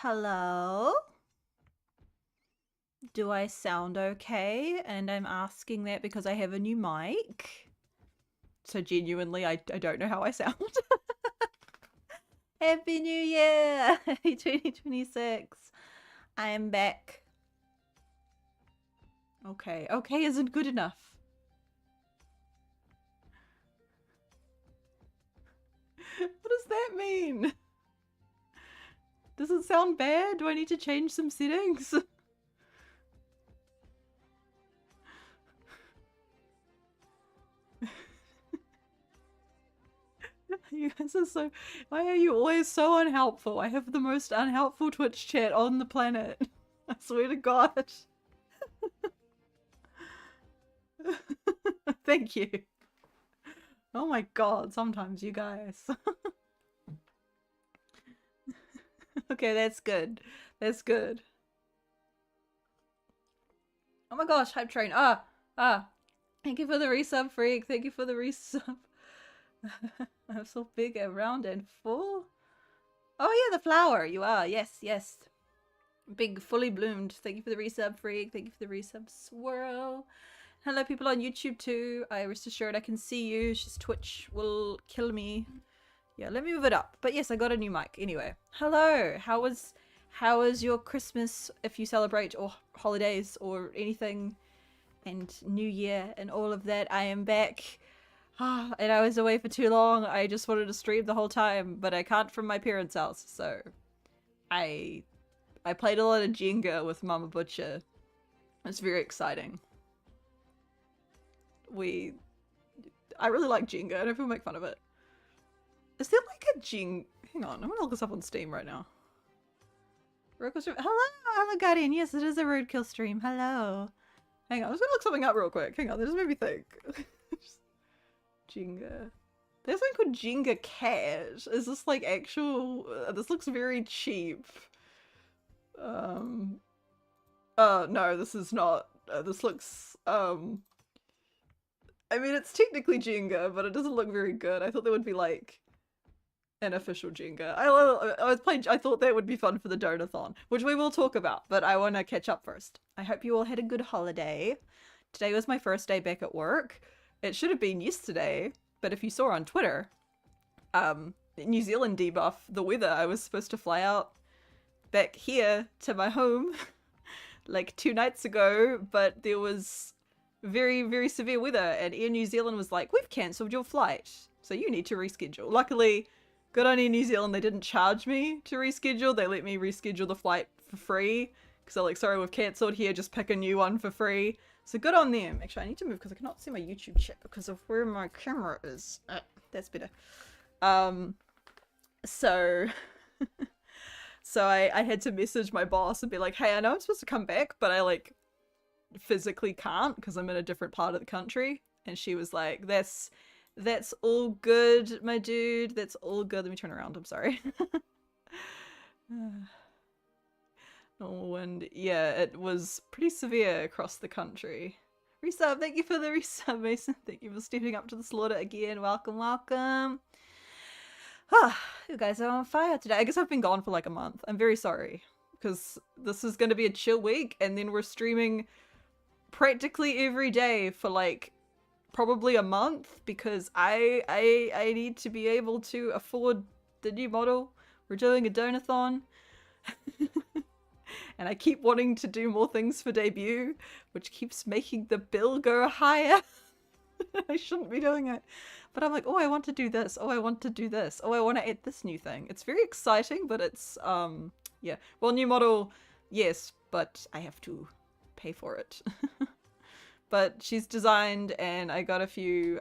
Hello? Do I sound okay? And I'm asking that because I have a new mic. So genuinely, I don't know how I sound. Happy New Year! Happy 2026. I am back. Okay. Okay isn't good enough. What does that mean? Does it sound bad? Do I need to change some settings? You guys are so... Why are you always so unhelpful? I have the most unhelpful Twitch chat on the planet. I swear to God. Thank you. Oh my God, sometimes you guys. Okay, that's good. That's good. Oh my gosh, hype train. Ah. Thank you for the resub, freak. Thank you for the resub. I'm so big and round and full. Oh yeah, the flower. You are. Yes, yes. Big, fully bloomed. Thank you for the resub, freak. Thank you for the resub, swirl. Hello, people on YouTube too. I rest assured I can see you. It's just Twitch will kill me. Yeah, let me move it up. But yes, I got a new mic. Anyway, hello. How was your Christmas, if you celebrate, or holidays or anything, and New Year and all of that? I am back. And I was away for too long. I just wanted to stream the whole time, but I can't from my parents' house. So I played a lot of Jenga with Mama Butcher. It's very exciting. I really like Jenga, and everyone make fun of it. Is there like a Jing? Hang on, I'm gonna look this up on Steam right now. Roadkill stream. Hello, Guardian. Yes, it is a roadkill stream. Hello. Hang on, I'm just gonna look something up real quick. Hang on, this made me think. Jenga. There's one called Jenga Cat. Is this like actual? This looks very cheap. No, this is not. This looks. I mean, it's technically Jenga, but it doesn't look very good. I thought there would be like an official Jenga. I thought that would be fun for the Donathon, which we will talk about, but I want to catch up first. I hope you all had a good holiday. Today was my first day back at work. It should have been yesterday, but if you saw on Twitter, New Zealand debuff, the weather, I was supposed to fly out back here to my home like 2 nights ago, but there was very, very severe weather, and Air New Zealand was like, we've cancelled your flight, so you need to reschedule. Luckily, good on Air New Zealand, they didn't charge me to reschedule. They let me reschedule the flight for free, because they're like, sorry, we've cancelled here, just pick a new one for free. So good on them. Actually, I need to move because I cannot see my YouTube chat because of where my camera is. That's better. So... So I had to message my boss and be like, hey, I know I'm supposed to come back, but I like physically can't because I'm in a different part of the country. And she was like, that's all good, my dude. That's all good. Let me turn around. I'm sorry. Oh, and yeah, it was pretty severe across the country. Resub, thank you for the resub, Mason. Thank you for stepping up to the slaughter again. Welcome, welcome. You guys are on fire today. I guess I've been gone for like a month. I'm very sorry because this is going to be a chill week, and then we're streaming practically every day for like probably a month because I need to be able to afford the new model. We're doing a donathon. And I keep wanting to do more things for debut, which keeps making the bill go higher. I shouldn't be doing it. But I'm like, oh, I want to do this. Oh, I want to do this. Oh, I want to add this new thing. It's very exciting, but it's, yeah. Well, new model, yes, but I have to pay for it. But she's designed, and I got a few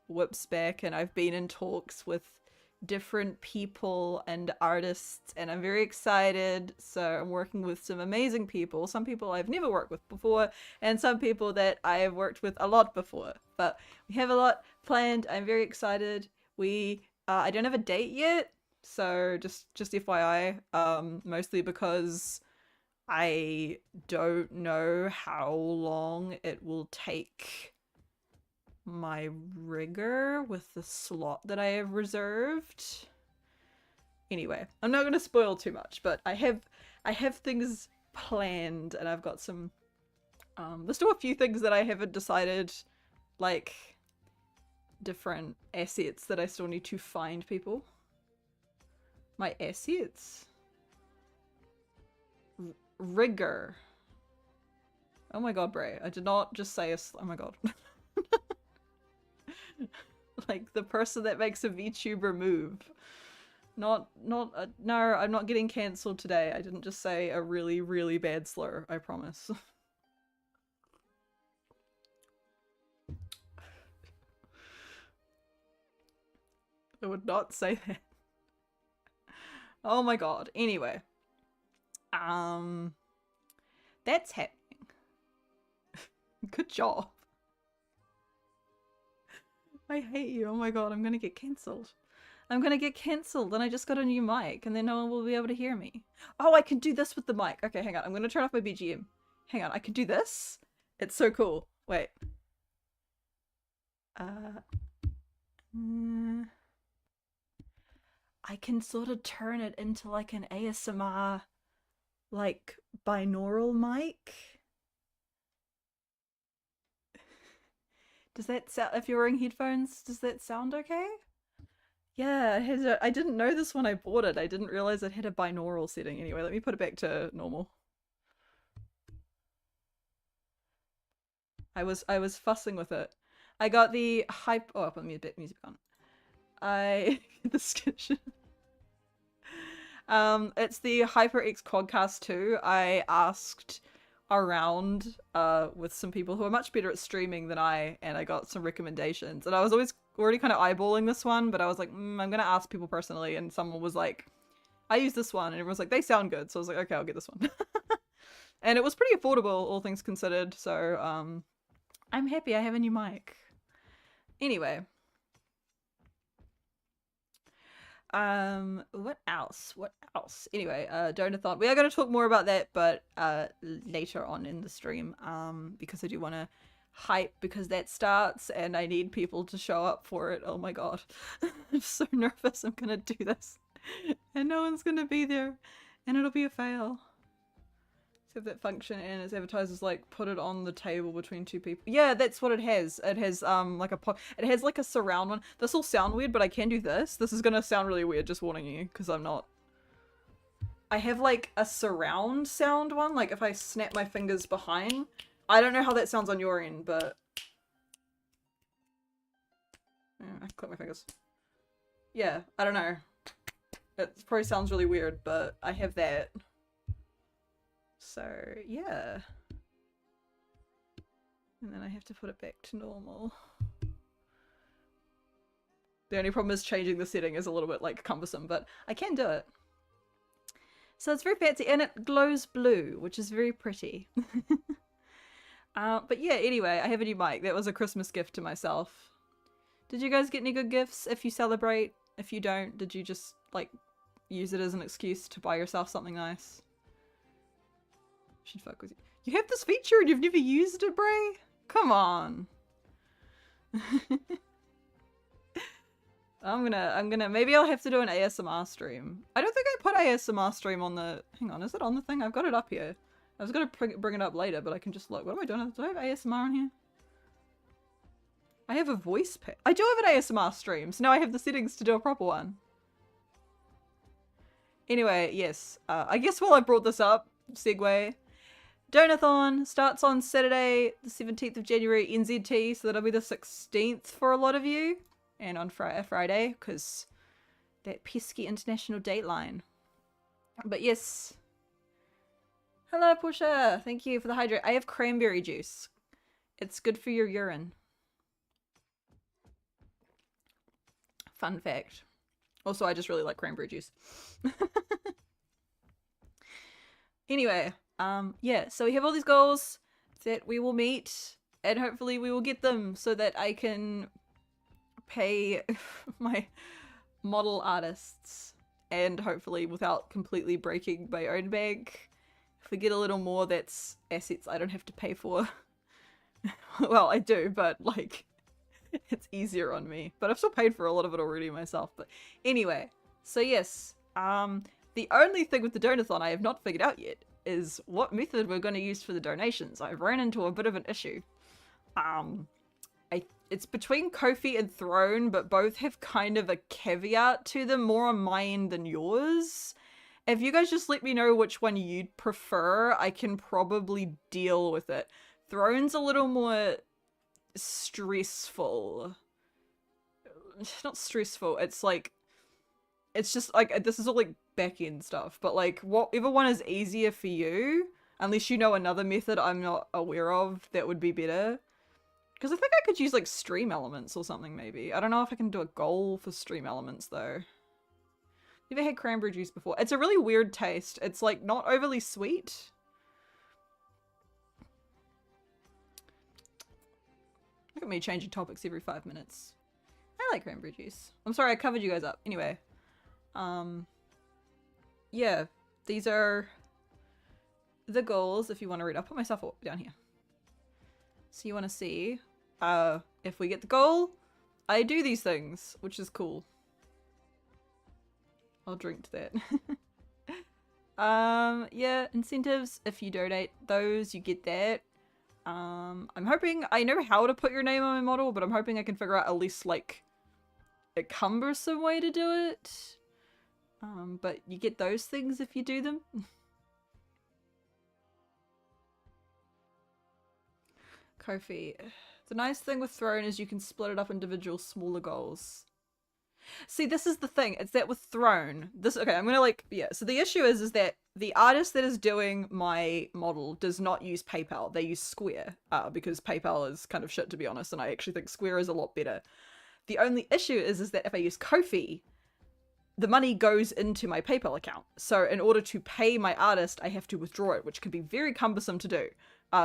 whips back, and I've been in talks with different people and artists, and I'm very excited. So I'm working with some amazing people, some people I've never worked with before, and some people that I have worked with a lot before, but we have a lot planned. I'm very excited. I don't have a date yet, so just FYI, mostly because I don't know how long it will take my rigger with the slot that I have reserved. Anyway, I'm not going to spoil too much, but I have things planned, and I've got some there's still a few things that I haven't decided, like different assets that I still need to find people. My assets? Rigger. Oh my god, Bray. I did not just say oh my god. Like the person that makes a VTuber move. No, I'm not getting cancelled today. I didn't just say a really, really bad slur, I promise. I would not say that. Oh my god. Anyway. That's happening. Good job. I hate you. Oh my god, I'm gonna get cancelled. I'm gonna get cancelled, and I just got a new mic, and then no one will be able to hear me. Oh, I can do this with the mic. Okay, hang on. I'm gonna turn off my BGM. Hang on, I can do this? It's so cool. Wait. I can sort of turn it into like an ASMR, like, binaural mic. Does that sound, if you're wearing headphones, does that sound okay? Yeah, it has I didn't know this when I bought it. I didn't realize it had a binaural setting. Anyway, let me put it back to normal. I was fussing with it. I got the hype. Oh, I'll put music on. The sketch. It's the HyperX Quadcast 2. I asked around with some people who are much better at streaming than I, and I got some recommendations. And I was already kind of eyeballing this one, but I was like, I'm gonna ask people personally, and someone was like, I use this one, and everyone's like, they sound good. So I was like, okay, I'll get this one. And it was pretty affordable, all things considered, so I'm happy I have a new mic. Anyway. What else? Anyway, Donathon. We are going to talk more about that, but later on in the stream, because I do want to hype, because that starts and I need people to show up for it. Oh my god. I'm so nervous I'm going to do this. And no one's going to be there, and it'll be a fail. Have that function, and its advertisers like put it on the table between two people. Yeah, that's what it has. It has like it has like a surround one. This will sound weird, but I can do this. This is gonna sound really weird, just warning you, because I'm not. I have like a surround sound one, like if I snap my fingers behind. I don't know how that sounds on your end, but yeah, I click my fingers. Yeah, I don't know. It probably sounds really weird, but I have that. So, yeah. And then I have to put it back to normal. The only problem is changing the setting is a little bit, like, cumbersome, but I can do it. So it's very fancy, and it glows blue, which is very pretty. But yeah, anyway, I have a new mic. That was a Christmas gift to myself. Did you guys get any good gifts if you celebrate? If you don't, did you just, like, use it as an excuse to buy yourself something nice? Should fuck with you. You have this feature and you've never used it, Bray? Come on. Maybe I'll have to do an ASMR stream. I don't think I put ASMR stream on the, hang on, is it on the thing? I've got it up here. I was gonna bring it up later, but I can just look. What am I doing? Do I have ASMR on here? I have a voice pack. I do have an ASMR stream, so now I have the settings to do a proper one. Anyway, yes. I guess while I brought this up, segue. Donathon starts on Saturday, the 17th of January, NZT, so that'll be the 16th for a lot of you. And on Friday, because that pesky international dateline. But yes. Hello, Portia. Thank you for the hydrate. I have cranberry juice. It's good for your urine. Fun fact. Also, I just really like cranberry juice. Anyway. Yeah, so we have all these goals that we will meet, and hopefully we will get them so that I can pay my model artists, and hopefully without completely breaking my own bank. If we get a little more, that's assets I don't have to pay for. Well, I do, but like, it's easier on me. But I've still paid for a lot of it already myself. But anyway, so yes, The only thing with the donathon I have not figured out yet is what method we're going to use for the donations. I've ran into a bit of an issue. It's between Ko-fi and Throne, but both have kind of a caveat to them, more on my end than yours. If you guys just let me know which one you'd prefer, I can probably deal with it. Throne's a little more stressful. Not stressful, it's like, it's just like, this is all like back-end stuff, but like, whatever one is easier for you, unless you know another method I'm not aware of that would be better. Because I think I could use like stream elements or something maybe. I don't know if I can do a goal for stream elements though. Never had cranberry juice before. It's a really weird taste. It's like not overly sweet. Look at me changing topics every 5 minutes. I like cranberry juice. I'm sorry I covered you guys up. Anyway. Yeah. These are the goals if you want to read. I'll put myself down here. So you want to see if we get the goal, I do these things, which is cool. I'll drink to that. Yeah, incentives, if you donate those, you get that. I'm hoping, I know how to put your name on my model, but I'm hoping I can figure out at least like a cumbersome way to do it. But you get those things if you do them. Ko-fi. The nice thing with Throne is you can split it up individual smaller goals. See, this is the thing. It's that with Throne, okay, I'm gonna like, yeah. So the issue is that the artist that is doing my model does not use PayPal. They use Square, because PayPal is kind of shit, to be honest, and I actually think Square is a lot better. The only issue is that if I use Ko-fi, the money goes into my PayPal account. So in order to pay my artist, I have to withdraw it, which can be very cumbersome to do.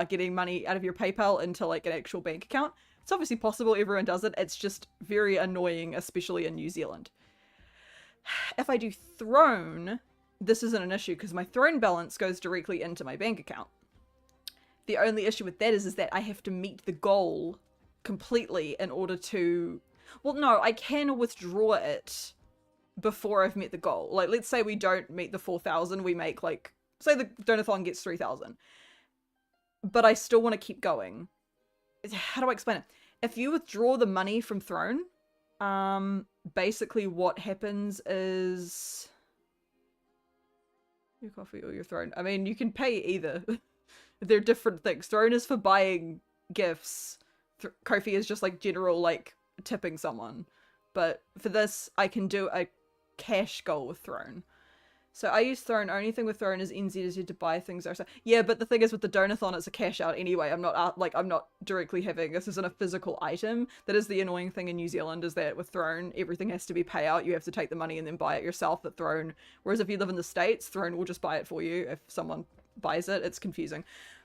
Getting money out of your PayPal into like an actual bank account. It's obviously possible, everyone does it, it's just very annoying, especially in New Zealand. If I do Throne, this isn't an issue because my Throne balance goes directly into my bank account. The only issue with that is that I have to meet the goal completely in order to... Well, no, I can withdraw it before I've met the goal. Like, let's say we don't meet the 4,000, we make like... Say the donathon gets 3,000. But I still want to keep going. How do I explain it? If you withdraw the money from Throne, basically what happens is... Your coffee or your Throne. I mean, you can pay either. They're different things. Throne is for buying gifts. Ko-fi is just like general, like, tipping someone. But for this, I can do a cash goal with Throne. So I use Throne. Only thing with Throne is NZ to buy things. Yeah, but the thing is with the donathon, it's a cash out anyway. I'm not directly having, this isn't a physical item. That is the annoying thing in New Zealand, is that with Throne, everything has to be payout. You have to take the money and then buy it yourself at Throne. Whereas if you live in the States, Throne will just buy it for you. If someone buys it, it's confusing.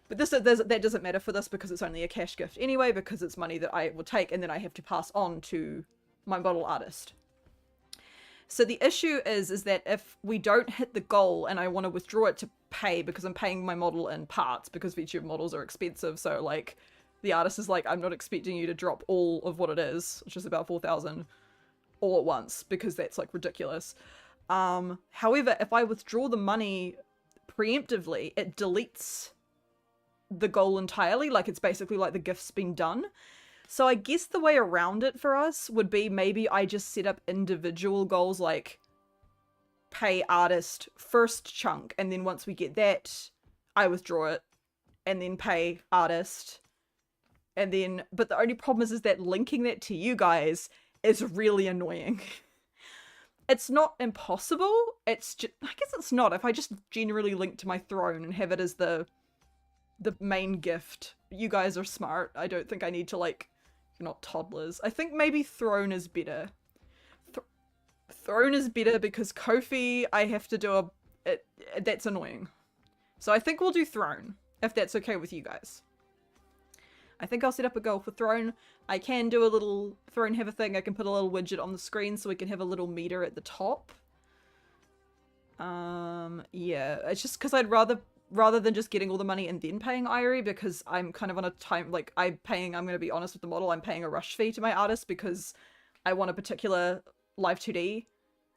But that doesn't matter for this because it's only a cash gift anyway, because it's money that I will take and then I have to pass on to my model artist. So the issue is that if we don't hit the goal and I want to withdraw it to pay, because I'm paying my model in parts, because VTuber models are expensive, so like the artist is like, I'm not expecting you to drop all of what it is, which is about 4,000 all at once, because that's like ridiculous. However, if I withdraw the money preemptively, it deletes the goal entirely, like it's basically like the gift's been done. So I guess the way around it for us would be maybe I just set up individual goals, like pay artist first chunk, and then once we get that, I withdraw it, and then pay artist, and then, but the only problem is that linking that to you guys is really annoying. It's not impossible, it's just, I guess it's not, if I just generally link to my Throne and have it as the main gift. You guys are smart, I don't think I need to like, you're not toddlers. I think maybe Throne is better. Throne is better because Ko-fi, I have to do that's annoying. So I think we'll do Throne, if that's okay with you guys. I think I'll set up a goal for Throne. I can do a little, Throne have a thing, I can put a little widget on the screen so we can have a little meter at the top. Yeah, it's just because I'd rather than just getting all the money and then paying Irie, because I'm kind of on a time, like, I'm going to be honest with the model, I'm paying a rush fee to my artist because I want a particular Live 2D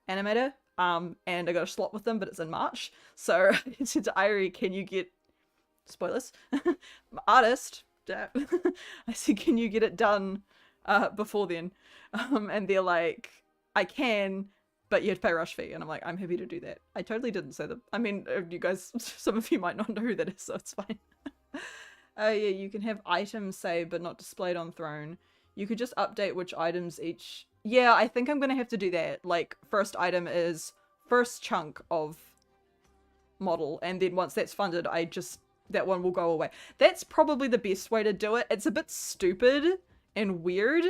animator. and I got a slot with them, but it's in March. So I said to Irie, can you get, spoilers, artist, I said, can you get it done before then? And they're like, I can, but you have to pay rush fee. And I'm like, I'm happy to do that. I totally didn't say that. I mean, you guys, some of you might not know who that is, so it's fine. Oh yeah, you can have items saved but not displayed on throne. You could just update which items each... Yeah, I think I'm gonna have to do that. Like, first item is first chunk of model, and then once that's funded, that one will go away. That's probably the best way to do it. It's a bit stupid and weird,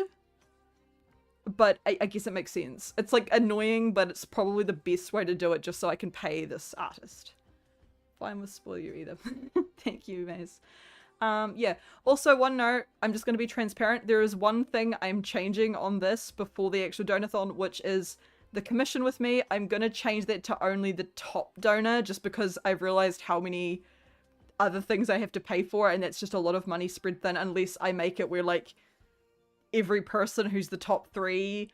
but I guess it makes sense. It's like annoying, but it's probably the best way to do it just so I can pay this artist. Fine with spoil you either. Thank you, Maze. Yeah. Also, one note, I'm just going to be transparent. There is one thing I'm changing on this before the actual donathon, which is the commission with me. I'm going to change that to only the top donor just because I've realized how many other things I have to pay for, and that's just a lot of money spread thin unless I make it where, like, every person who's the top 3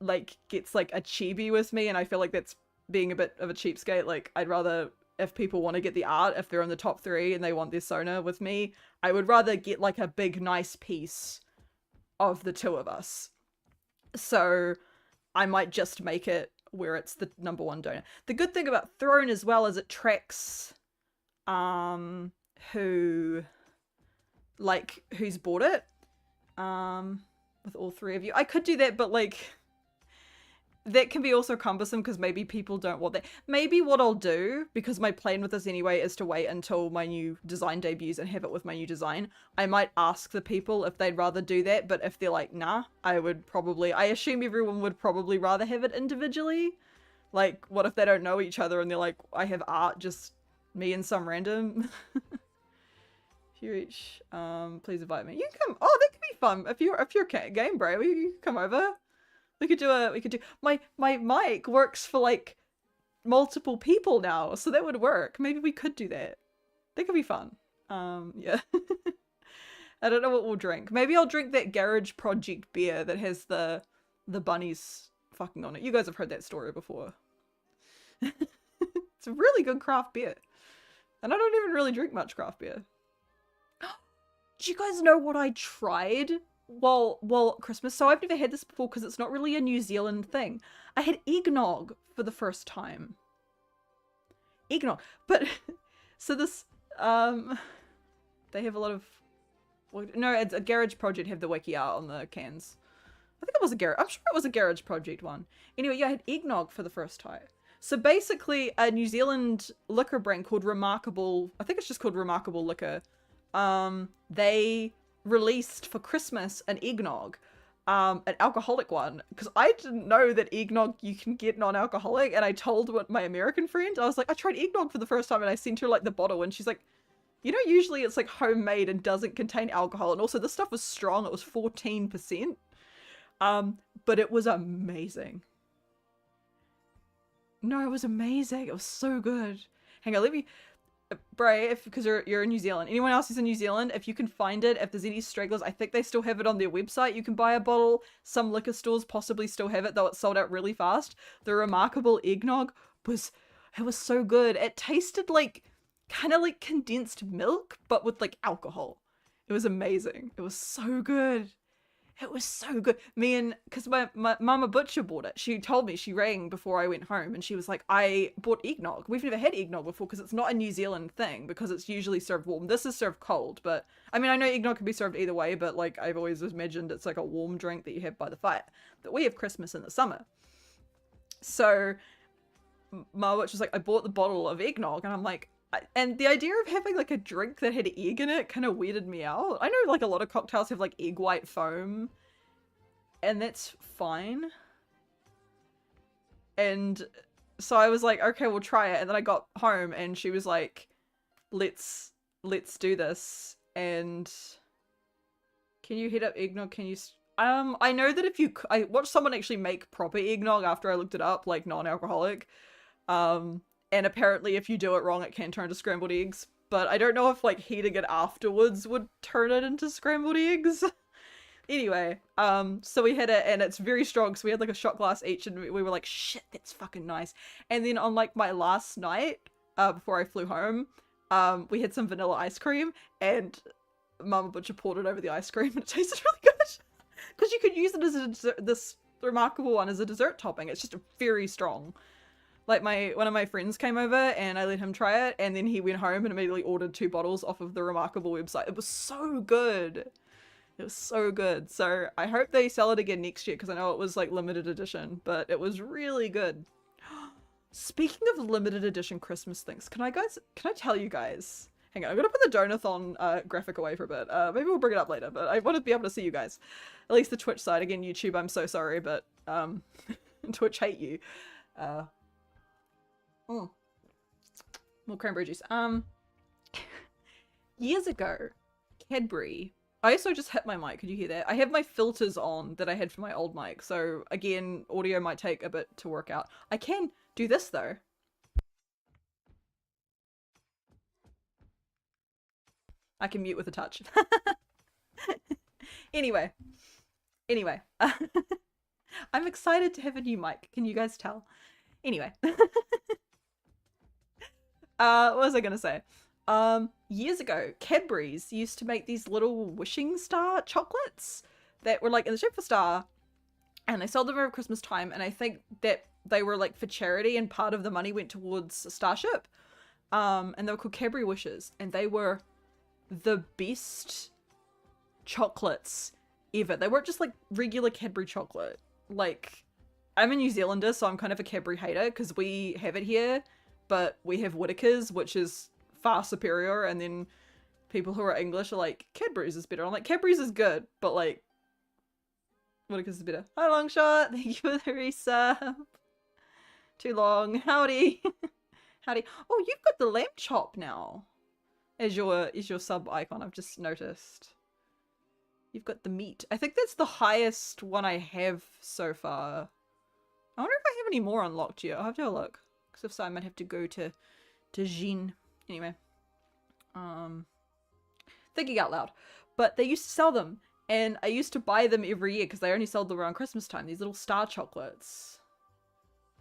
like gets like a chibi with me, and I feel like that's being a bit of a cheapskate. Like, I'd rather, if people want to get the art, if they're in the top 3 and they want their Sona with me, I would rather get like a big nice piece of the 2 of us. So I might just make it where it's the number 1 donor. The good thing about Throne as well is it tracks who's bought it with all 3 of you. I could do that, but like that can be also cumbersome because maybe people don't want that. Maybe what I'll do, because my plan with this anyway is to wait until my new design debuts and have it with my new design, I might ask the people if they'd rather do that, but if they're like, nah, I assume everyone would probably rather have it individually. Like, what if they don't know each other and they're like, I have art, just me and some random? If you reach, please invite me. You can come. Oh, that could be fun. If you're game brave, you can come over. We could do my mic works for like multiple people now, so that would work. Maybe we could do that. That could be fun. Yeah. I don't know what we'll drink. Maybe I'll drink that Garage Project beer that has the bunnies fucking on it. You guys have heard that story before. It's a really good craft beer. And I don't even really drink much craft beer. Do you guys know what I tried? Well, Christmas. So I've never had this before because it's not really a New Zealand thing. I had eggnog for the first time. Eggnog. But, so this, they have a lot of, no, it's a Garage Project have the wiki art on the cans. I think it was I'm sure it was a Garage Project one. Anyway, yeah, I had eggnog for the first time. So basically a New Zealand liquor brand called Remarkable, I think it's just called Remarkable Liquor. They released for Christmas an eggnog, an alcoholic one, because I didn't know that eggnog you can get non-alcoholic, and I told my American friend, I was like, I tried eggnog for the first time, and I sent her like the bottle, and she's like, you know, usually it's like homemade and doesn't contain alcohol, and also this stuff was strong. It was 14%, but it was amazing. No, it was amazing. It was so good. Hang on, let me... Bray, because you're in New Zealand. Anyone else who's in New Zealand, if you can find it, if there's any stragglers, I think they still have it on their website. You can buy a bottle. Some liquor stores possibly still have it, though it's sold out really fast. The Remarkable eggnog was so good. It tasted like kind of like condensed milk, but with like alcohol. It was amazing. It was so good. It was so good. Because my mama butcher bought it. She told me, she rang before I went home and she was like, I bought eggnog. We've never had eggnog before because it's not a New Zealand thing because it's usually served warm. This is served cold, but I mean, I know eggnog can be served either way, but like I've always imagined it's like a warm drink that you have by the fire. But we have Christmas in the summer. So my butcher was like, I bought the bottle of eggnog and I'm like, and the idea of having like a drink that had egg in it kind of weirded me out. I know like a lot of cocktails have like egg white foam, and that's fine. And so I was like, okay, we'll try it. And then I got home and she was like, let's do this. And can you heat up eggnog? Can you... I know that if you... I watched someone actually make proper eggnog after I looked it up, like non-alcoholic. And apparently if you do it wrong, it can turn to scrambled eggs. But I don't know if like heating it afterwards would turn it into scrambled eggs. Anyway, so we had it, and it's very strong, so we had like a shot glass each, and we were like, shit, that's fucking nice. And then on like my last night, before I flew home, we had some vanilla ice cream, and Mama Butcher poured it over the ice cream, and it tasted really good. Because you could use it as a dessert, this remarkable one as a dessert topping. It's just very strong. Like one of my friends came over and I let him try it, and then he went home and immediately ordered 2 bottles off of the Remarkable website. It was so good. It was so good. So I hope they sell it again next year, because I know it was like limited edition, but it was really good. Speaking of limited edition Christmas things, can I tell you guys? Hang on, I'm gonna put the Donathon graphic away for a bit. Maybe we'll bring it up later, but I want to be able to see you guys. At least the Twitch side. Again, YouTube, I'm so sorry, but Twitch hate you. More cranberry juice. Years ago, Cadbury. I also just hit my mic. Could you hear that? I have my filters on that I had for my old mic. So again, audio might take a bit to work out. I can do this though. I can mute with a touch. Anyway. I'm excited to have a new mic. Can you guys tell? Anyway. What was I gonna say? Years ago, Cadbury's used to make these little wishing star chocolates that were like in the shape of a star, and they sold them over Christmas time, and I think that they were like for charity, and part of the money went towards Starship. And they were called Cadbury Wishes, and they were the best chocolates ever. They weren't just like regular Cadbury chocolate. Like, I'm a New Zealander, so I'm kind of a Cadbury hater, because we have it here, but we have Whittaker's, which is far superior, and then people who are English are like, Cadbury's is better. I'm like, Cadbury's is good, but like, Whittaker's is better. Hi, Longshot. Thank you for the resub. Too long. Howdy. Howdy. Oh, you've got the lamb chop now as your sub icon. I've just noticed. You've got the meat. I think that's the highest one I have so far. I wonder if I have any more unlocked yet. I'll have to have a look. Because if so, I might have to go to Jean. Anyway. Thinking out loud. But they used to sell them. And I used to buy them every year because they only sold them around Christmas time. These little star chocolates.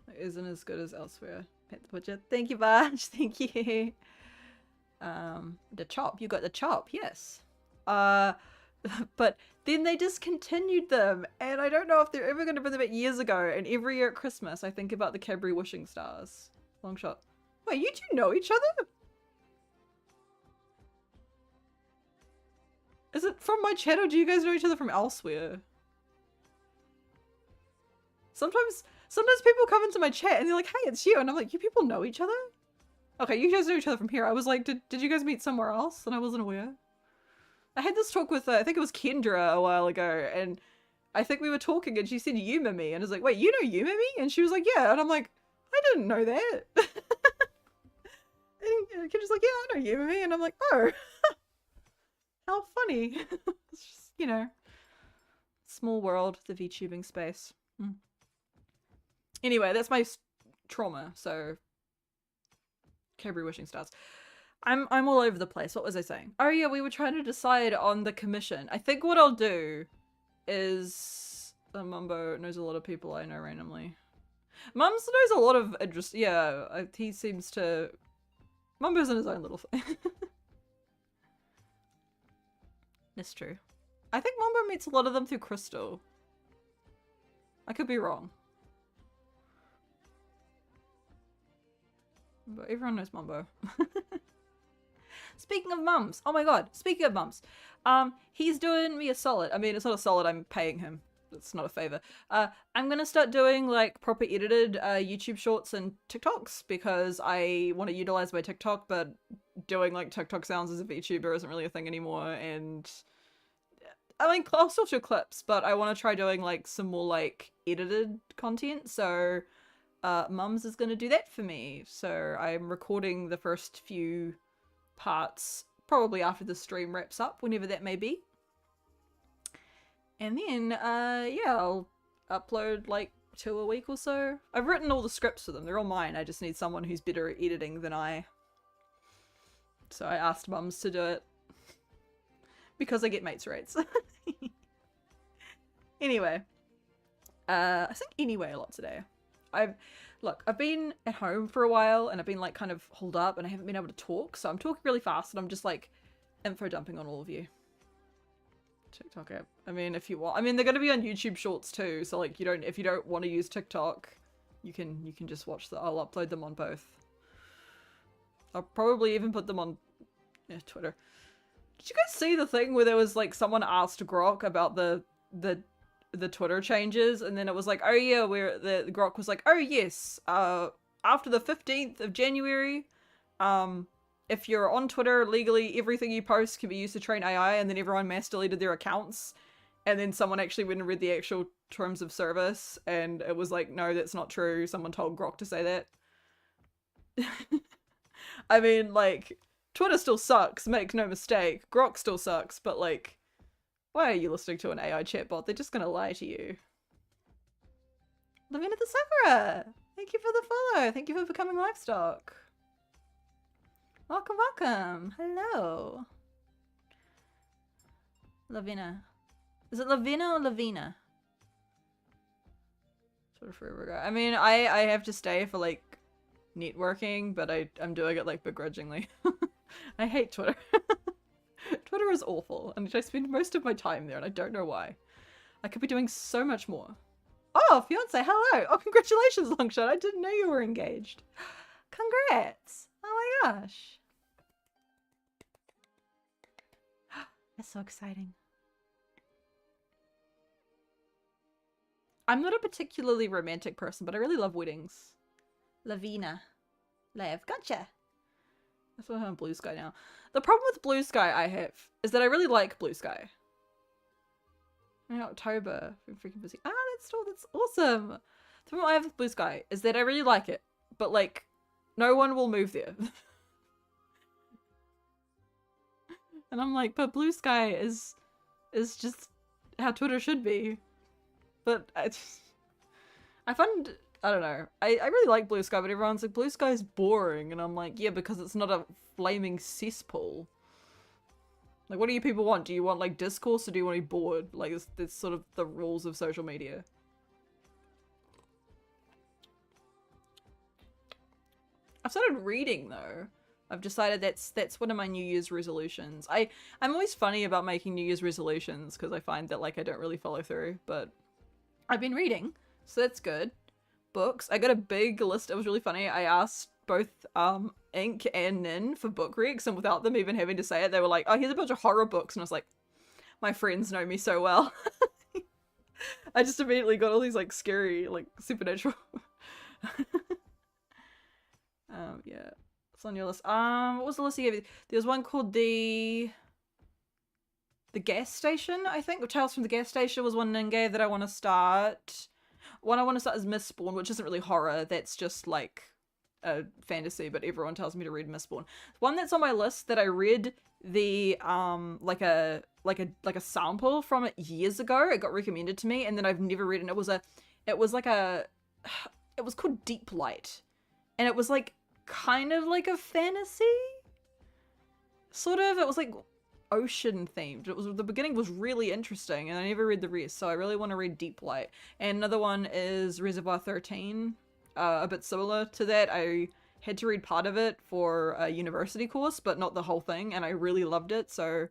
It isn't as good as elsewhere. Pet the Butcher. Thank you, Barge. Thank you. The chop. You got the chop. Yes. But then they discontinued them, and I don't know if they're ever going to bring them back. Years ago, and every year at Christmas I think about the Cadbury wishing stars. Long shot. Wait, you two know each other? Is it from my chat, or do you guys know each other from elsewhere? Sometimes people come into my chat and they're like, hey, it's you, and I'm like, you people know each other? Okay, you guys know each other from here. I was like, did you guys meet somewhere else and I wasn't aware? I had this talk with, I think it was Kendra a while ago, and I think we were talking and she said Yuma me, and I was like, wait, you know Yuma me? And she was like, yeah, and I'm like, I didn't know that. And Kendra's like, yeah, I know Yuma me, and I'm like, oh, how funny. It's just, you know, small world, the VTubing space. Anyway, that's my trauma, so Cadbury wishing stars. I'm all over the place. What was I saying? Oh yeah, we were trying to decide on the commission. I think what I'll do is... Mumbo knows a lot of people I know randomly. Mums knows a lot of interest. Yeah, he seems to... Mumbo's in his own little thing. That's true. I think Mumbo meets a lot of them through Crystal. I could be wrong. But everyone knows Mumbo. Speaking of mums, oh my god, speaking of mums, he's doing me a solid. I mean, it's not a solid, I'm paying him. It's not a favor. I'm gonna start doing like proper edited YouTube shorts and TikToks, because I want to utilize my TikTok, but doing like TikTok sounds as a VTuber isn't really a thing anymore. And I mean, I'll still show clips, but I want to try doing like some more like edited content. So Mums is gonna do that for me. So I'm recording the first few parts probably after the stream wraps up, whenever that may be. And then, yeah, I'll upload like 2 a week or so. I've written all the scripts for them. They're all mine. I just need someone who's better at editing than I. So I asked Mums to do it. Because I get mates rates. Anyway, I think anyway a lot today. I've been at home for a while and I've been like kind of holed up and I haven't been able to talk, so I'm talking really fast and I'm just like info dumping on all of you. TikTok app. I mean, if you want, I mean, they're gonna be on YouTube Shorts too, so like if you don't want to use TikTok, you can just watch I'll upload them on both. I'll probably even put them on Twitter. Did you guys see the thing where there was like someone asked Grok about the Twitter changes, and then it was like, oh yeah, where the Grok was like, oh yes, after the 15th of January, if you're on Twitter legally, everything you post can be used to train AI, and then everyone mass deleted their accounts, and then someone actually went and read the actual terms of service, and it was like, no, that's not true. Someone told Grok to say that. I mean, like, Twitter still sucks, make no mistake. Grok still sucks, but like, why are you listening to an AI chatbot? They're just gonna lie to you. Lavina the Sakura! Thank you for the follow. Thank you for becoming livestock. Welcome, welcome. Hello. Lavina. Is it Lavina or Lavina? Sort of forever ago. I mean, I have to stay for like networking, but I'm doing it like begrudgingly. I hate Twitter. Twitter is awful, and I spend most of my time there, and I don't know why. I could be doing so much more. Oh, fiance, hello! Oh, congratulations, Longshot! I didn't know you were engaged. Congrats! Oh my gosh. That's so exciting. I'm not a particularly romantic person, but I really love weddings. Lavina. Lav. Gotcha! That's why I'm on Blue Sky now. The problem with Blue Sky I have is that I really like Blue Sky. In October, I'm freaking busy. Ah, that's awesome. The problem I have with Blue Sky is that I really like it, but like, no one will move there. And I'm like, but Blue Sky is just how Twitter should be. But I find, I don't know. I really like Blue Sky, but everyone's like, Blue Sky is boring. And I'm like, yeah, because it's not a flaming cesspool. Like, what do you people want? Do you want, like, discourse or do you want to be bored? Like, it's sort of the rules of social media. I've started reading, though. I've decided that's one of my New Year's resolutions. I'm always funny about making New Year's resolutions because I find that, like, I don't really follow through. But I've been reading, so that's good. Books. I got a big list. It was really funny. I asked both Ink and Nin for book recs, and without them even having to say it, they were like, oh, here's a bunch of horror books. And I was like, my friends know me so well. I just immediately got all these like scary, like supernatural. Yeah. It's on your list. What was the list you gave? There was one called the Gas Station, I think. Tales from the Gas Station was one Nin gave that I want to start. One I want to start is Mistborn, which isn't really horror. That's just like a fantasy, but everyone tells me to read Mistborn. One that's on my list that I read the like a sample from it years ago. It got recommended to me, and then I've never read it. And it was called Deep Light, and it was like kind of like a fantasy, sort of. It was like ocean themed. The beginning was really interesting, and I never read the rest, so I really want to read Deep Light. And another one is Reservoir 13. A bit similar to that. I had to read part of it for a university course, but not the whole thing, and I really loved it, so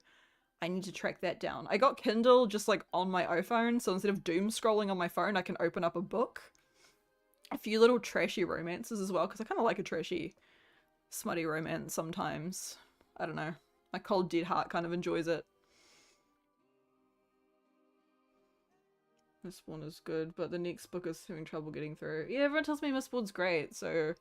I need to track that down. I got Kindle just like on my iPhone, so instead of doom scrolling on my phone, I can open up a book. A few little trashy romances as well, because I kind of like a trashy, smutty romance sometimes. I don't know. My cold dead heart kind of enjoys it. This one is good, but the next book is having trouble getting through. Yeah, everyone tells me Mistborn's great, so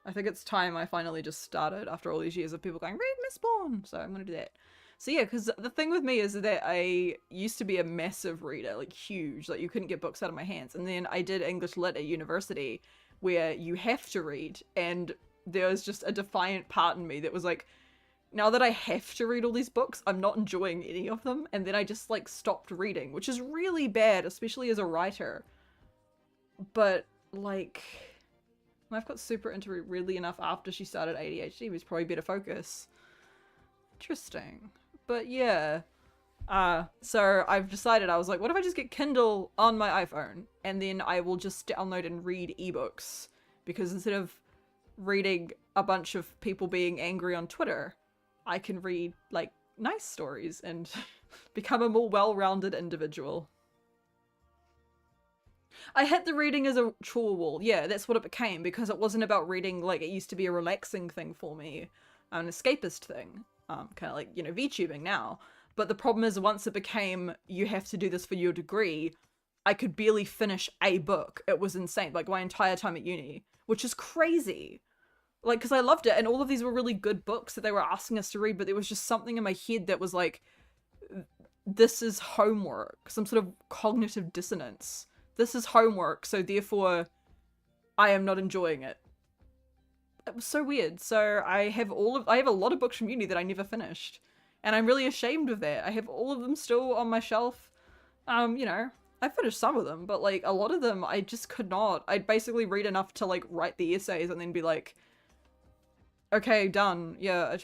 I think it's time I finally just started after all these years of people going, read Mistborn! So I'm gonna do that. So yeah, because the thing with me is that I used to be a massive reader, like huge, like you couldn't get books out of my hands. And then I did English Lit at university where you have to read, and there was just a defiant part in me that was like, now that I have to read all these books, I'm not enjoying any of them, and then I just like stopped reading, which is really bad, especially as a writer. But like, I've got super into it weirdly enough after she started ADHD, it was probably better focus. Interesting. But yeah, So I've decided, I was like, what if I just get Kindle on my iPhone and then I will just download and read ebooks? Because instead of reading a bunch of people being angry on Twitter, I can read like nice stories and become a more well-rounded individual. I hit the reading as a chore wall. Yeah, that's what it became, because it wasn't about reading like it used to be a relaxing thing for me, an escapist thing, kind of like, you know, VTubing now. But the problem is, once it became, you have to do this for your degree, I could barely finish a book. It was insane, like my entire time at uni, which is crazy. Like, because I loved it, and all of these were really good books that they were asking us to read, but there was just something in my head that was like, this is homework, some sort of cognitive dissonance. This is homework, so therefore I am not enjoying it. It was so weird. So I have a lot of books from uni that I never finished. And I'm really ashamed of that. I have all of them still on my shelf. You know, I finished some of them, but like a lot of them I just could not. I'd basically read enough to like write the essays and then be like, okay, done. Yeah,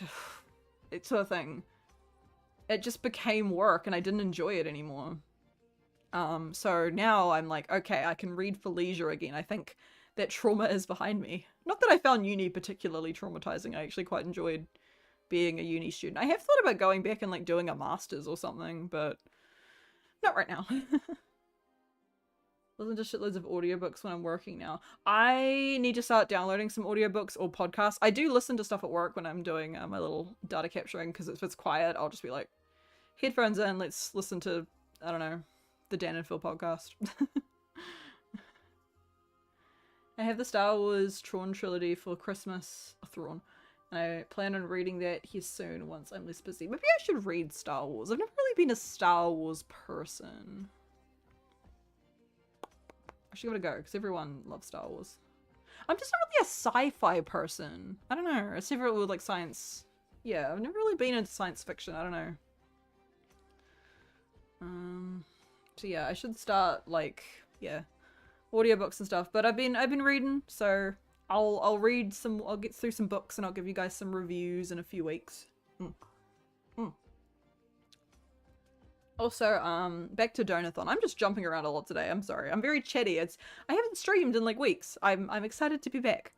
it's a thing. It just became work and I didn't enjoy it anymore. So now I'm like, okay, I can read for leisure again. I think that trauma is behind me. Not that I found uni particularly traumatizing. I actually quite enjoyed being a uni student. I have thought about going back and like doing a master's or something, but not right now. Listen to shitloads of audiobooks when I'm working now. I need to start downloading some audiobooks or podcasts. I do listen to stuff at work when I'm doing my little data capturing, because if it's quiet, I'll just be like, headphones in, let's listen to, I don't know, the Dan and Phil podcast. I have the Star Wars Thrawn trilogy for Christmas. Thrawn. And I plan on reading that here soon once I'm less busy. Maybe I should read Star Wars. I've never really been a Star Wars person. I should give it a go, because everyone loves Star Wars. I'm just not really a sci-fi person. I don't know. I never with like science. Yeah, I've never really been into science fiction. I don't know. So yeah, I should start like, yeah, audiobooks and stuff. But I've been reading, so I'll read some. I'll get through some books and I'll give you guys some reviews in a few weeks. Also, back to Donathon. I'm just jumping around a lot today. I'm sorry. I'm very chatty. I haven't streamed in like weeks. I'm excited to be back.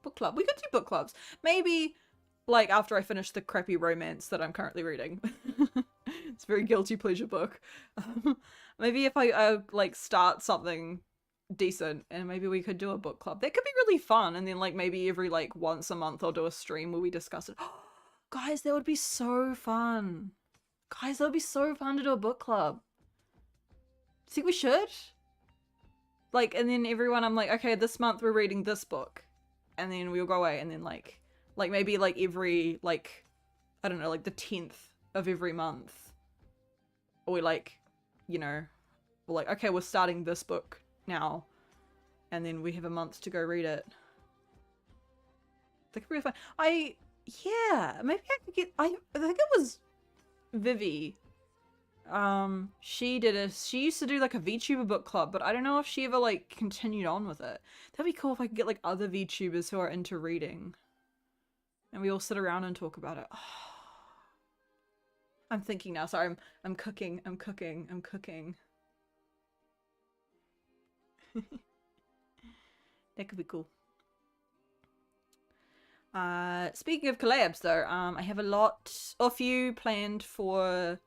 Book club. We could do book clubs. Maybe like after I finish the crappy romance that I'm currently reading. It's a very guilty pleasure book. Maybe if I like start something decent and maybe we could do a book club. That could be really fun. And then like maybe every like once a month I'll do a stream where we discuss it. Guys, that would be so fun. Guys, that would be so fun to do a book club. Think we should? Like, and then everyone, I'm like, okay, this month we're reading this book. And then we'll go away and then like maybe like every, like, I don't know, like the 10th of every month. Or we like, you know, we're like, okay, we're starting this book now. And then we have a month to go read it. That could be fun. Yeah, maybe I could get, I think it was Vivi. She used to do like a VTuber book club, but I don't know if she ever like continued on with it. That'd be cool if I could get like other VTubers who are into reading. And we all sit around and talk about it. Oh. I'm thinking now, sorry, I'm cooking. That could be cool. Speaking of collabs though, I have a few planned for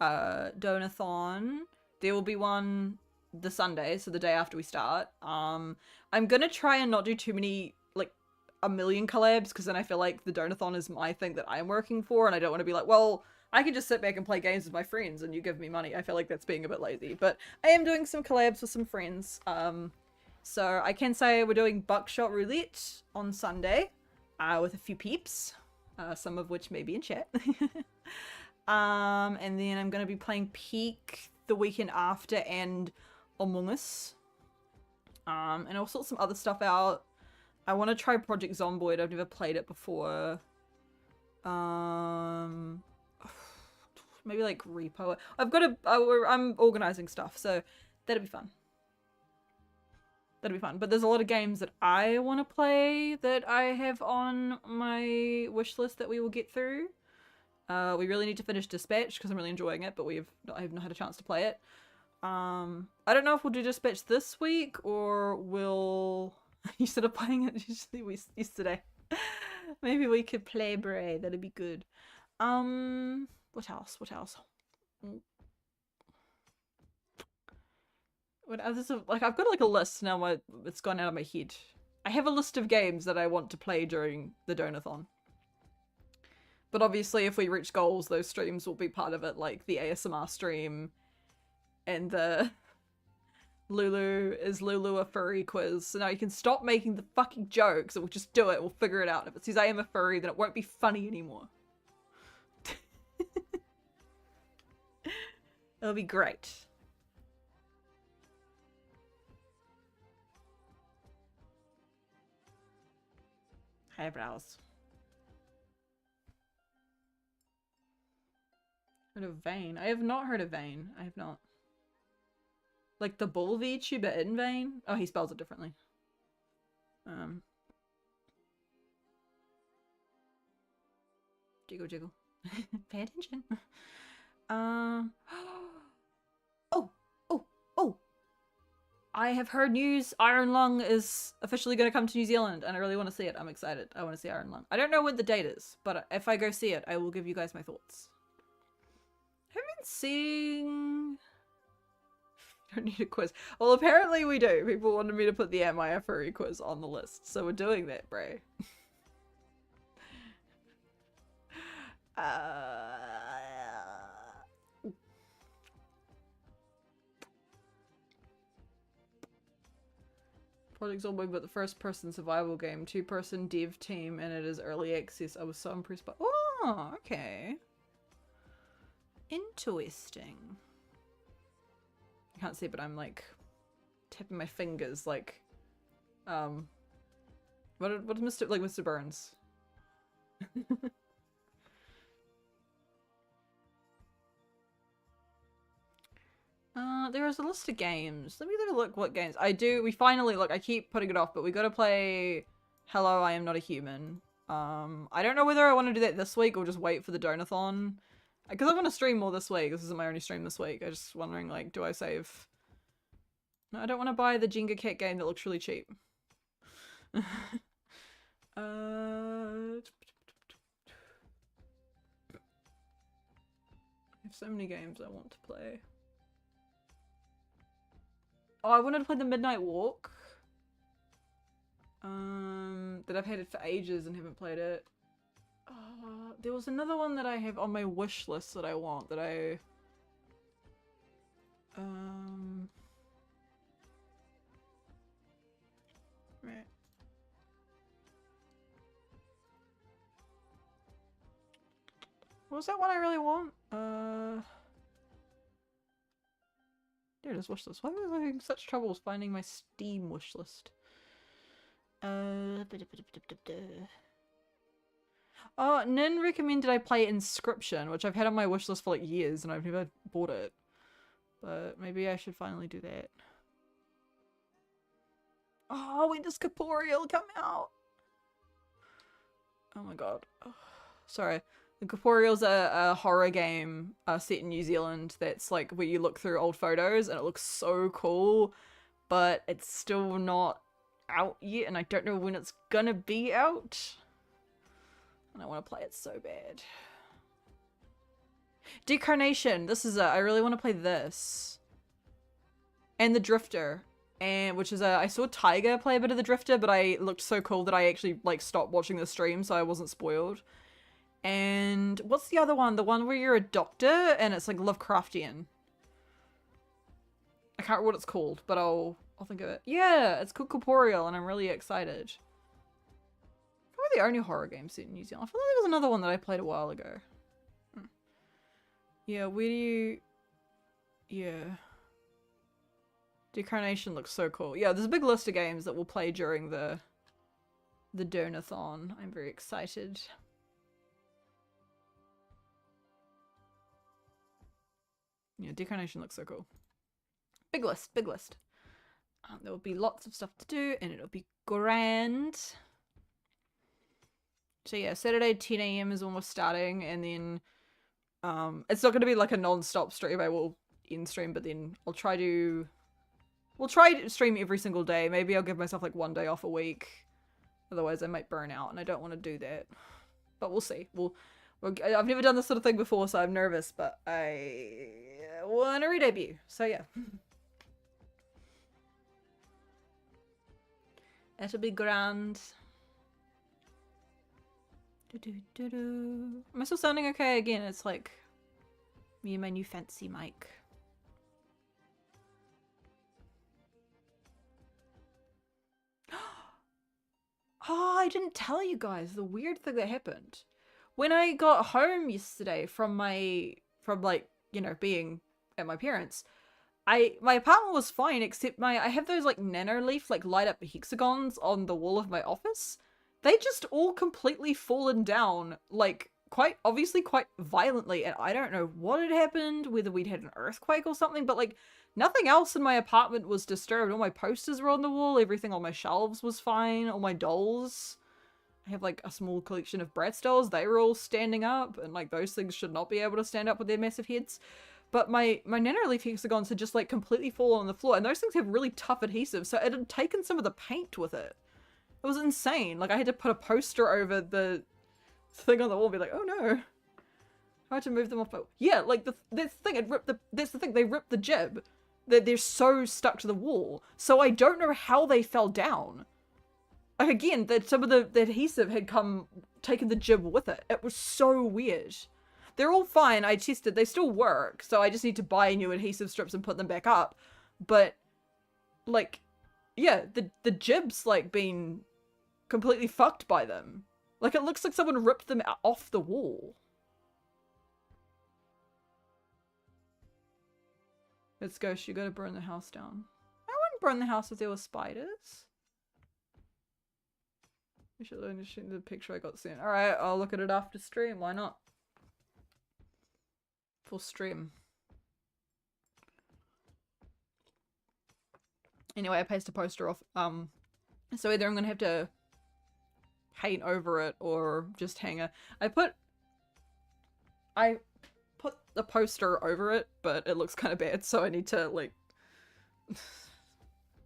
Donathon. There will be one the Sunday, so the day after we start. I'm gonna try and not do too many, like a million collabs, because then I feel like the Donathon is my thing that I'm working for, and I don't want to be like, well, I can just sit back and play games with my friends and you give me money. I feel like that's being a bit lazy, but I am doing some collabs with some friends. So I can say we're doing Buckshot Roulette on Sunday. With a few peeps, some of which may be in chat. And then I'm going to be playing Peak the weekend after and Among Us. And I'll sort some other stuff out. I want to try Project Zomboid. I've never played it before. Maybe like Repo. I'm organizing stuff, so that'll be fun. But there's a lot of games that I want to play that I have on my wish list that we will get through. We really need to finish Dispatch because I'm really enjoying it, but I have not had a chance to play it. I don't know if we'll do Dispatch this week or we'll... You started playing it yesterday. Maybe we could play Bray. That'd be good. What else? What else? What others? Like, I've got like a list now. It's gone out of my head. I have a list of games that I want to play during the Donathon. But obviously, if we reach goals, those streams will be part of it, like the ASMR stream and the Lulu a furry quiz. So now you can stop making the fucking jokes and we'll just do it. We'll figure it out. If it says I am a furry, then it won't be funny anymore. It'll be great. Eyebrows. Heard of Vane? I have not heard of Vane. I have not. Like the bull Vtuber in Vane? Oh, he spells it differently. Jiggle jiggle. Pay attention. Oh! I have heard news Iron Lung is officially going to come to New Zealand and I really want to see it. I'm excited. I want to see Iron Lung. I don't know when the date is, but if I go see it, I will give you guys my thoughts. I've been seeing... Don't need a quiz. Well, apparently we do. People wanted me to put the Am I a Furry quiz on the list, so we're doing that, Bray. Project Zomboid, but the first-person survival game, 2-person dev team, and it is early access. I was so impressed by. Oh, okay. Interesting. You can't see, but I'm like tapping my fingers, like, what is Mr. Burns? There is a list of games. Let me have a look what games. We finally, look, I keep putting it off, but we gotta play Hello, I Am Not a Human. I don't know whether I want to do that this week or just wait for the Donathon. Because I want to stream more this week. This isn't my only stream this week. I'm just wondering, like, do I save? No, I don't want to buy the Jenga Cat game that looks really cheap. I have so many games I want to play. Oh, I wanted to play the Midnight Walk. That I've had it for ages and haven't played it. There was another one that I have on my wish list that I want that I... Right. What was that one I really want? There it is, wish list. Why was I having such troubles finding my Steam wish list? Oh, Nin recommended I play Inscription, which I've had on my wish list for like years and I've never bought it. But maybe I should finally do that. Oh, when does Corporeal come out? Oh my god. Oh, sorry. The Corporeal's a horror game set in New Zealand that's like where you look through old photos and it looks so cool, but it's still not out yet and I don't know when it's gonna be out. And I want to play it so bad. Decarnation. This is I really want to play this. And the Drifter. And which is I saw Tiger play a bit of the Drifter, but I looked so cool that I actually like stopped watching the stream so I wasn't spoiled. And what's the other one? The one where you're a doctor and it's like Lovecraftian. I can't remember what it's called, but I'll think of it. Yeah, it's called Corporeal and I'm really excited. Probably the only horror game set in New Zealand. I feel like there was another one that I played a while ago. Yeah, where do you... Yeah. Decarnation looks so cool. Yeah, there's a big list of games that we'll play during the Donathon. I'm very excited. Yeah, Decarnation looks so cool. Big list, big list. There will be lots of stuff to do and it'll be grand. So yeah, Saturday 10 AM is almost starting and then It's not going to be like a non-stop stream. I will end stream, but then I'll try to... We'll try to stream every single day. Maybe I'll give myself like 1 day off a week. Otherwise I might burn out, and I don't want to do that. But we'll see. I've never done this sort of thing before, so I'm nervous, but I want to re-debut. So yeah. It'll be grand. Am I still sounding okay? Again, it's like me and my new fancy mic. Oh, I didn't tell you guys the weird thing that happened. When I got home yesterday from like, you know, being at my parents', my apartment was fine, except I have those like nano leaf, like light up hexagons on the wall of my office. They just all completely fallen down, like quite violently, and I don't know what had happened, whether we'd had an earthquake or something, but like nothing else in my apartment was disturbed. All my posters were on the wall, everything on my shelves was fine, all my dolls. I have like a small collection of Bratz dolls, they were all standing up, and like those things should not be able to stand up with their massive heads. But my nanoleaf hexagons had just like completely fallen on the floor, and those things have really tough adhesive, so it had taken some of the paint with it. It was insane. Like I had to put a poster over the thing on the wall and be like, oh no. I had to move them off. But yeah, like that's the thing, they ripped the jib. They're so stuck to the wall. So I don't know how they fell down. Like again, some of the adhesive had taken the jib with it. It was so weird. They're all fine. I tested. They still work. So I just need to buy new adhesive strips and put them back up. But like, yeah, the jib's like been completely fucked by them. Like it looks like someone ripped them off the wall. Let's go. You gotta burn the house down. I wouldn't burn the house if there were spiders. You should learn to shoot the picture I got sent. Alright, I'll look at it after stream. Why not? Full stream. Anyway, I pasted a poster off. So either I'm gonna have to paint over it or just hang a... I put the poster over it, but it looks kind of bad, so I need to, like...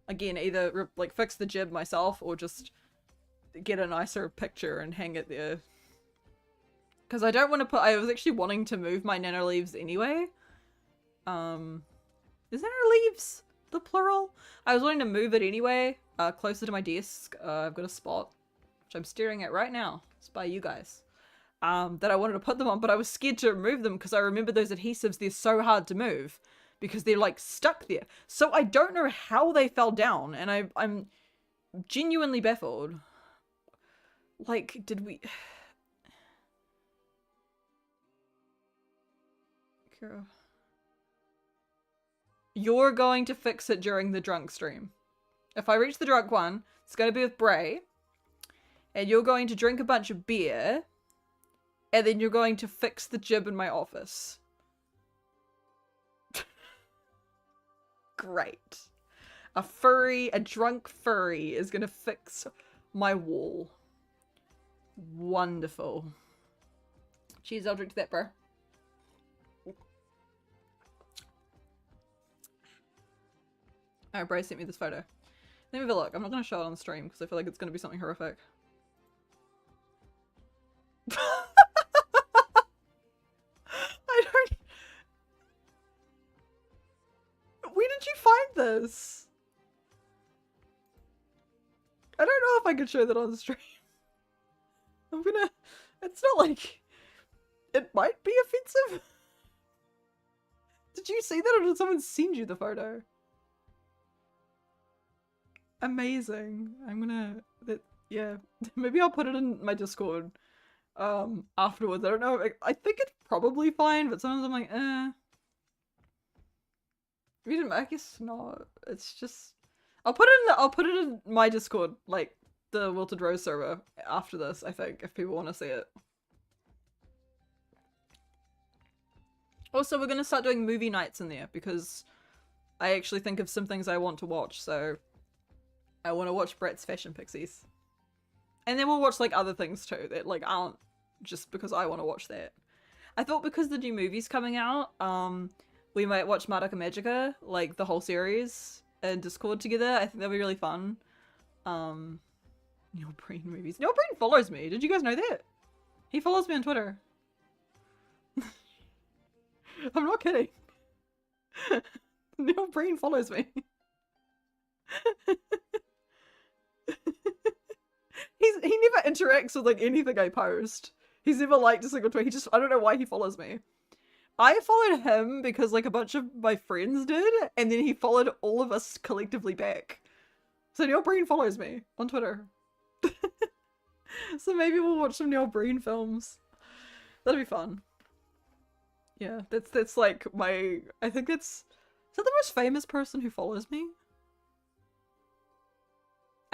Again, either, like, fix the jib myself or just get a nicer picture and hang it there. Because I don't want to put... I was actually wanting to move my nanoleaves anyway. Is nanoleaves the plural? I was wanting to move it anyway, closer to my desk. I've got a spot, which I'm staring at right now. It's by you guys. That I wanted to put them on, but I was scared to remove them because I remember those adhesives, they're so hard to move because they're like stuck there. So I don't know how they fell down, and I'm genuinely baffled. Like, did we... Kira. You're going to fix it during the drunk stream. If I reach the drunk one, it's going to be with Bray, and you're going to drink a bunch of beer, and then you're going to fix the jib in my office. Great. A drunk furry is going to fix my wall. Wonderful. Cheers, I'll drink to that, bro. Alright, Bray sent me this photo. Let me have a look. I'm not going to show it on the stream because I feel like it's going to be something horrific. I don't... Where did you find this? I don't know if I could show that on the stream. I'm gonna... It's not like... It might be offensive. Did you see that, or did someone send you the photo? Amazing. I'm gonna... yeah. Maybe I'll put it in my Discord afterwards. I don't know. I think it's probably fine, but sometimes I'm like, I guess not. It's just... I'll put it in my Discord, like the Wilted Rose server after this, I think, if people want to see it. Also, we're gonna start doing movie nights in there because I actually think of some things I want to watch, so I want to watch Bratz Fashion Pixies. And then we'll watch like other things too that like aren't just because I want to watch that. I thought because the new movie's coming out, we might watch Madoka Magica, like the whole series, in Discord together. I think that'd be really fun. Neil Breen movies. Neil Breen follows me. Did you guys know that? He follows me on Twitter. I'm not kidding. Neil Breen follows me. He never interacts with like anything I post. He's never liked a single tweet. He just, I don't know why he follows me. I followed him because like a bunch of my friends did, and then he followed all of us collectively back. So Neil Breen follows me on Twitter. So maybe we'll watch some Neil Breen films. That'll be fun. Yeah, that's like my, I think is that the most famous person who follows me?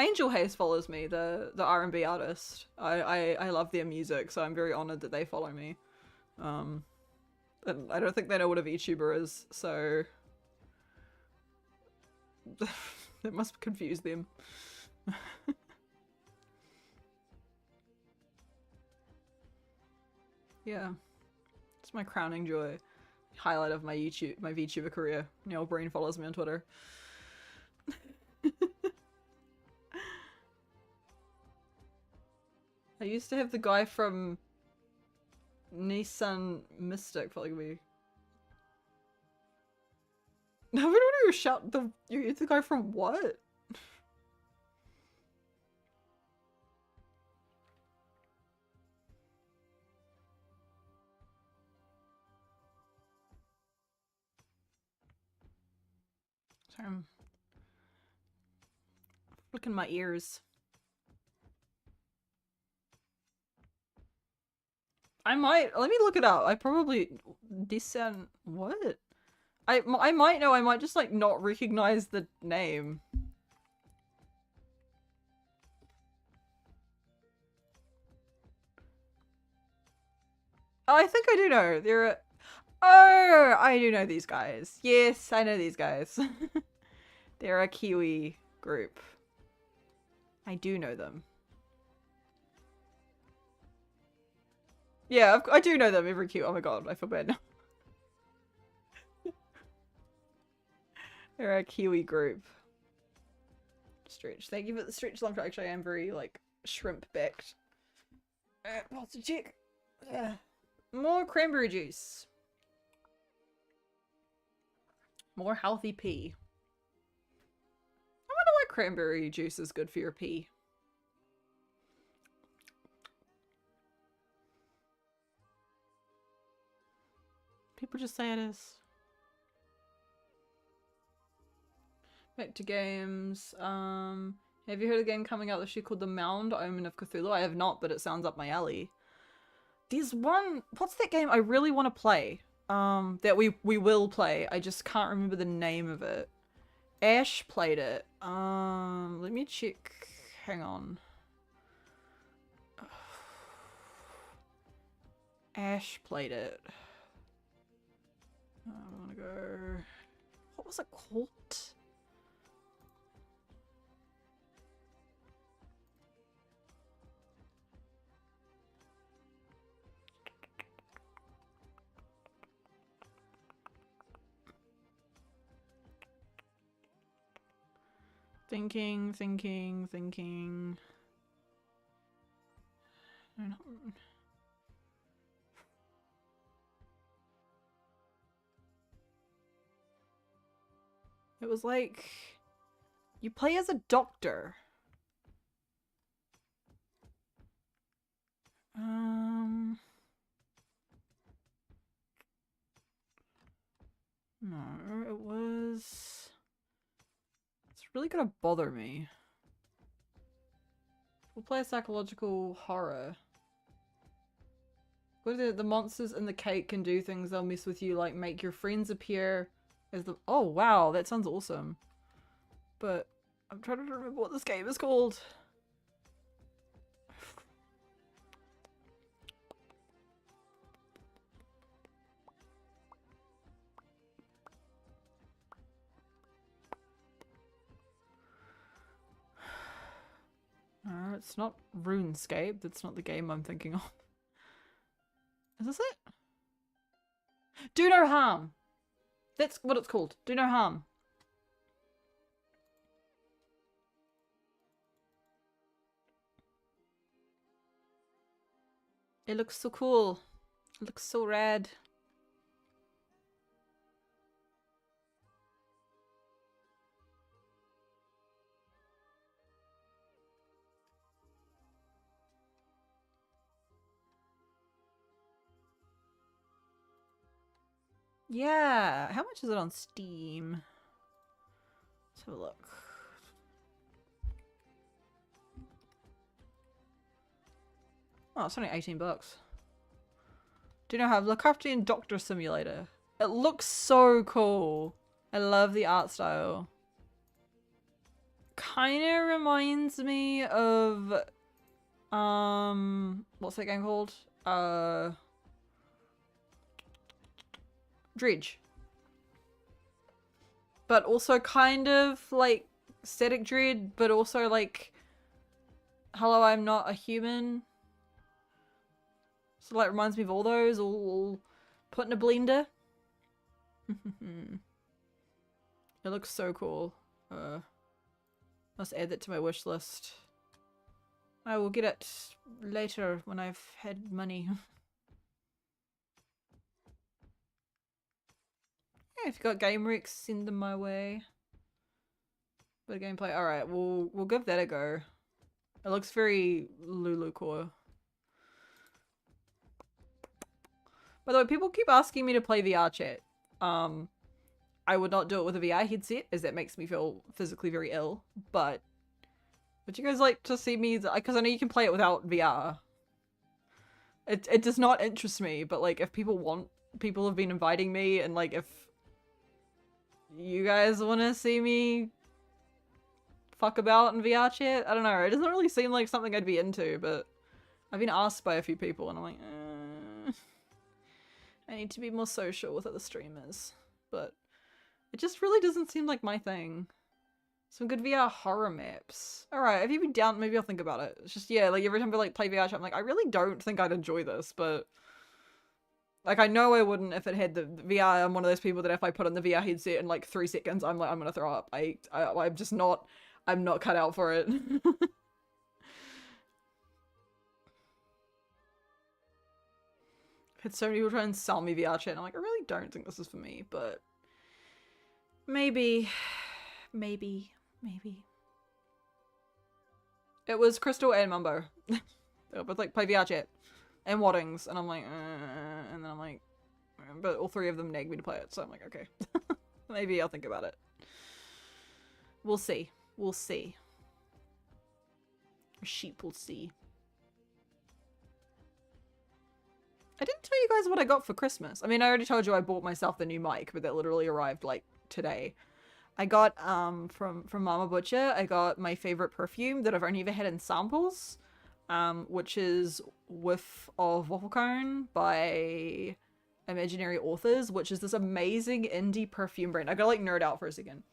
Angel Hayes follows me, the R&B artist. I love their music, so I'm very honored that they follow me. And I don't think they know what a VTuber is, so it must confuse them. Yeah, it's my crowning joy. Highlight of my VTuber career. Neil Breen follows me on Twitter. I used to have the guy from Nissan Mystic following me. No, we don't even shout the. You're the guy from what? Sorry, I'm flicking my ears. I might, let me look it up. I probably, Nissan, what? I might know, I might just like not recognize the name. Oh, I think I do know. Oh, I do know these guys. Yes, I know these guys. They're a Kiwi group. I do know them. Yeah, I do know them. Every cute. Oh my god, I feel bad now. They're a Kiwi group. Stretch. Thank you for the stretch lump. Actually, I am very like shrimp backed. What's a check? Yeah. More cranberry juice. More healthy pee. I wonder why cranberry juice is good for your pee. People just say it is. Back to games. Have you heard of a game coming out this year called The Mound, Omen of Cthulhu? I have not, but it sounds up my alley. There's one, what's that game I really want to play? That we will play. I just can't remember the name of it. Ash played it. Let me check. Hang on. Ash played it. I want to go. What was it called? Thinking. It was like you play as a doctor. No, it was. It's really gonna bother me. We'll play a psychological horror. What are the monsters in the cake can do things. They'll mess with you, like make your friends appear as the. Oh wow, that sounds awesome. But I'm trying to remember what this game is called. No, it's not RuneScape. That's not the game I'm thinking of. Is this it? Do no harm. That's what it's called. Do no harm. It looks so cool. It looks so rad. Yeah. How much is it on Steam? Let's have a look. Oh, it's only 18 bucks. Do you know how Lovecraftian Doctor Simulator? It looks so cool. I love the art style. Kind of reminds me of what's that game called? Dredge. But also kind of like Static Dread, but also like Hello, I'm Not a Human. So like reminds me of all those, all put in a blender. It looks so cool. Must add that to my wish list. I will get it later when I've had money. Yeah, if you've got game recs, send them my way. Bit of gameplay. Alright, we'll give that a go. It looks very Lulu core. By the way, people keep asking me to play VR chat. I would not do it with a VR headset, as that makes me feel physically very ill. But would you guys like to see me? Because I know you can play it without VR. It does not interest me. But like, if people want, people have been inviting me, and like, if you guys want to see me fuck about in VR chat, I don't know. It doesn't really seem like something I'd be into. But I've been asked by a few people, and I'm like, I need to be more social with other streamers, but it just really doesn't seem like my thing. Some good VR horror maps. Alright, if you'd be down, maybe I'll think about it. It's just, yeah, like every time I like play VR chat, I'm like, I really don't think I'd enjoy this, but like I know I wouldn't if it had the VR. I'm one of those people that if I put on the VR headset in like 3 seconds, I'm like, I'm gonna throw up. I'm just not, I'm not cut out for it. I've had so many people try and sell me VR chat, and I'm like, I really don't think this is for me, but maybe. It was Crystal and Mumbo. They both like play VR chat and Waddings, and I'm like, and then I'm like, but all 3 of them nagged me to play it, so I'm like, okay, maybe I'll think about it. We'll see. We'll see. Sheep will see. I didn't tell you guys what I got for Christmas. I mean, I already told you I bought myself the new mic, but that literally arrived like today. I got from Mama Butcher, I got my favorite perfume that I've only ever had in samples, which is Whiff of Waffle Cone by Imaginary Authors, which is this amazing indie perfume brand. I gotta like nerd out for a second.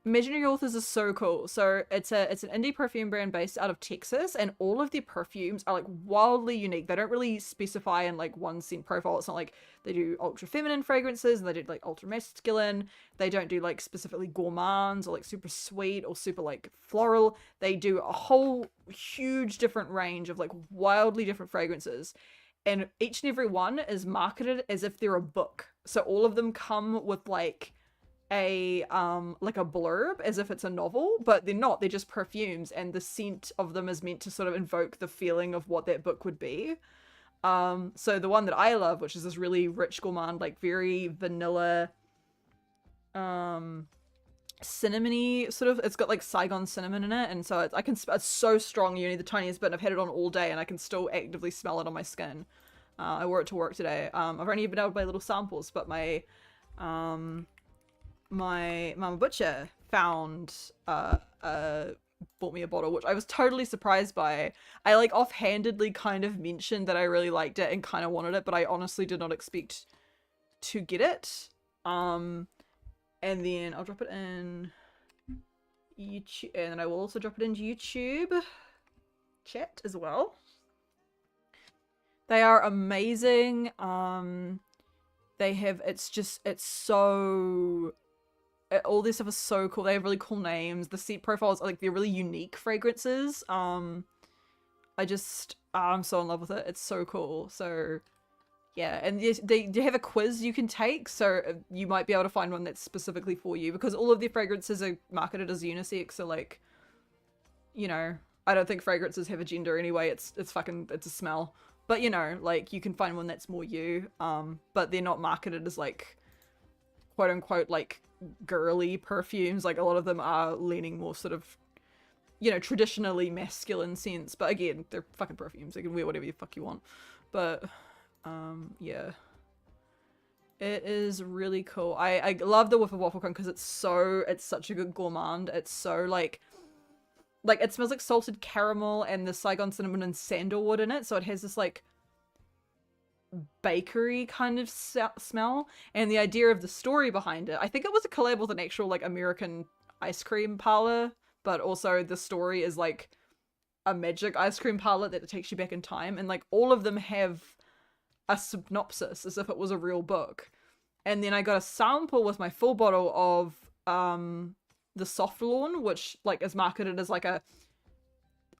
Imaginary Authors is so cool. So it's an indie perfume brand based out of Texas, and all of their perfumes are like wildly unique. They don't really specify in like one scent profile. It's not like they do ultra feminine fragrances and they do like ultra masculine. They don't do like specifically gourmands or like super sweet or super like floral. They do a whole huge different range of like wildly different fragrances. And each and every one is marketed as if they're a book. So all of them come with like a blurb as if it's a novel, but they're not. They're just perfumes, and the scent of them is meant to sort of invoke the feeling of what that book would be. So the one that I love, which is this really rich gourmand, like very vanilla, cinnamony sort of, it's got like Saigon cinnamon in it, and so it's so strong. You need the tiniest bit, and I've had it on all day and I can still actively smell it on my skin. I wore it to work today. I've only been able to buy little samples, but my Mama Butcher found bought me a bottle, which I was totally surprised by. I like offhandedly kind of mentioned that I really liked it and kind of wanted it, but I honestly did not expect to get it. And then I'll drop it in YouTube, and then I will also drop it into YouTube chat as well. They are amazing. They have, it's so, all this stuff is so cool. They have really cool names. The scent profiles are like, they're really unique fragrances. I'm so in love with it. It's so cool. So yeah, and they have a quiz you can take, so you might be able to find one that's specifically for you, because all of their fragrances are marketed as unisex. So like, you know, I don't think fragrances have a gender anyway. It's a smell. But you know, like you can find one that's more you. But they're not marketed as like quote unquote like girly perfumes. Like a lot of them are leaning more sort of, you know, traditionally masculine scents. But again, they're fucking perfumes. They can wear whatever the fuck you want. But yeah. It is really cool. I love the whiff of waffle cone because it's such a good gourmand. It's so like it smells like salted caramel and the Saigon cinnamon and sandalwood in it. So it has this like bakery kind of smell. And the idea of the story behind it, I think it was a collab with an actual like American ice cream parlor, but also the story is like a magic ice cream parlor that takes you back in time. And like all of them have a synopsis as if it was a real book. And then I got a sample with my full bottle of the Soft Lawn, which like is marketed as like a,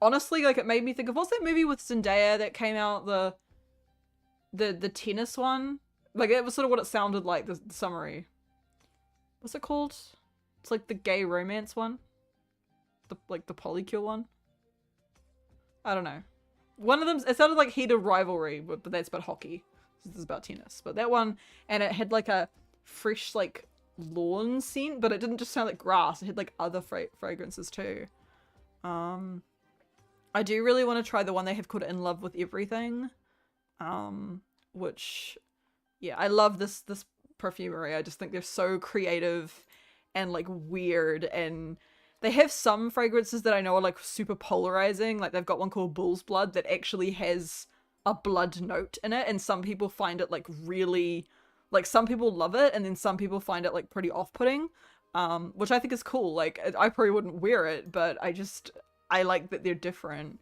honestly, like it made me think of, what's that movie with Zendaya that came out, the tennis one? Like it was sort of what it sounded like, the summary. What's it called? It's like the gay romance one, the polycule one. I don't know. One of them, it sounded like Heated Rivalry, but that's about hockey. This is about tennis. But that one, and it had like a fresh like lawn scent, but it didn't just sound like grass. It had like other fragrances too. I do really want to try the one they have called In Love with Everything. Which, yeah, I love this perfumery. I just think they're so creative and like weird, and they have some fragrances that I know are like super polarizing. Like they've got one called Bull's Blood that actually has a blood note in it, and some people find it like really, like some people love it, and then some people find it like pretty off-putting, which I think is cool. Like I probably wouldn't wear it, but I like that they're different.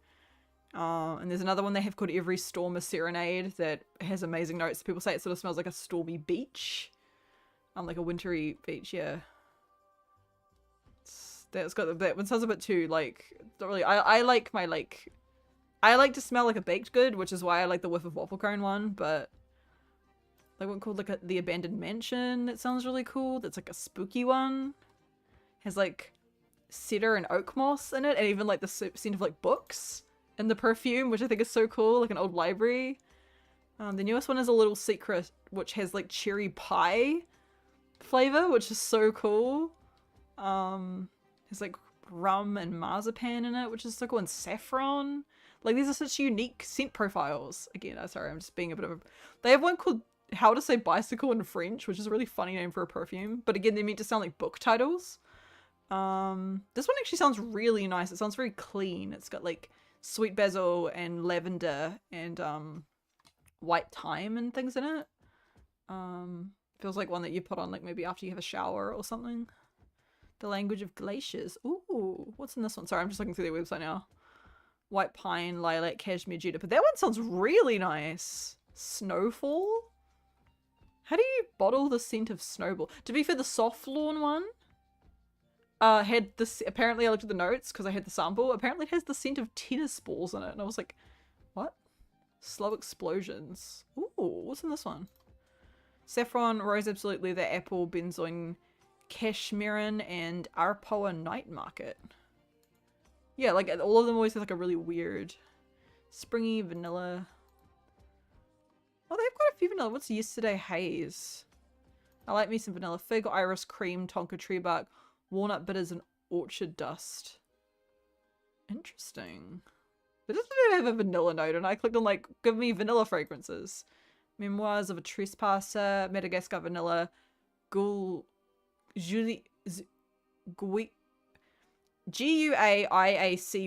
And there's another one they have called Every Storm a Serenade that has amazing notes. People say it sort of smells like a stormy beach, like a wintry beach. Yeah. That's got that one sounds a bit too like, not really. I like my like, I like to smell like a baked good, which is why I like the whiff of waffle cone one. But like one called like the Abandoned Mansion that sounds really cool. That's like a spooky one. Has like cedar and oak moss in it, and even like the scent of like books in the perfume, which I think is so cool, like an old library. The newest one is A Little Secret, which has like cherry pie flavor, which is so cool. There's like rum and marzipan in it, which is so cool, and saffron. Like these are such unique scent profiles. Again, sorry, I'm just being a bit of a... They have one called How to Say Bicycle in French, which is a really funny name for a perfume. But again, they're meant to sound like book titles. This one actually sounds really nice. It sounds very clean. It's got like sweet basil and lavender and white thyme and things in it. Feels like one that you put on like maybe after you have a shower or something. The Language of Glaciers. Ooh, what's in this one? Sorry, I'm just looking through their website now. White pine, lilac, cashmere, juniper. That one sounds really nice. Snowfall? How do you bottle the scent of snowball? To be fair, the Soft Lawn one had this, apparently I looked at the notes because I had the sample. Apparently it has the scent of tennis balls in it. And I was like, what? Slow explosions. Ooh, what's in this one? Saffron, rose absolute leather, apple, benzoin, cashmeran, and Arpoa Night Market. Yeah, like all of them always have like a really weird springy vanilla. Oh, they have quite a few vanilla. What's Yesterday Haze? I like me some vanilla fig, iris cream, tonka tree bark, walnut bitters, and orchard dust. Interesting. It doesn't even have a vanilla note, and I clicked on like, give me vanilla fragrances. Memoirs of a Trespasser, Madagascar vanilla, Guaiac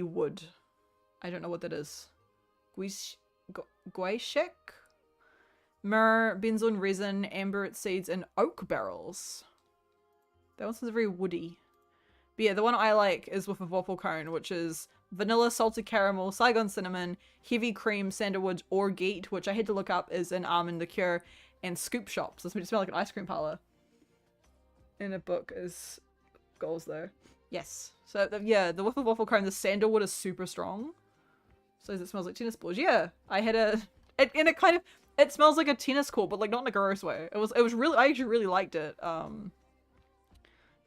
wood. I don't know what that is. Guaiac? Myrrh, benzoin resin, amber seeds, and oak barrels. That one sounds very woody. But yeah, the one I like is with a waffle cone, which is vanilla, salted caramel, Saigon cinnamon, heavy cream, sandalwood, orgeat, which I had to look up is an almond liqueur, and scoop shops. This made it smell like an ice cream parlor. In a book is goals though. Yes. So yeah, the waffle cone, the sandalwood is super strong. So it smells like tennis balls. Yeah, I had it smells like a tennis court, but like not in a gross way. It was really, I actually really liked it. A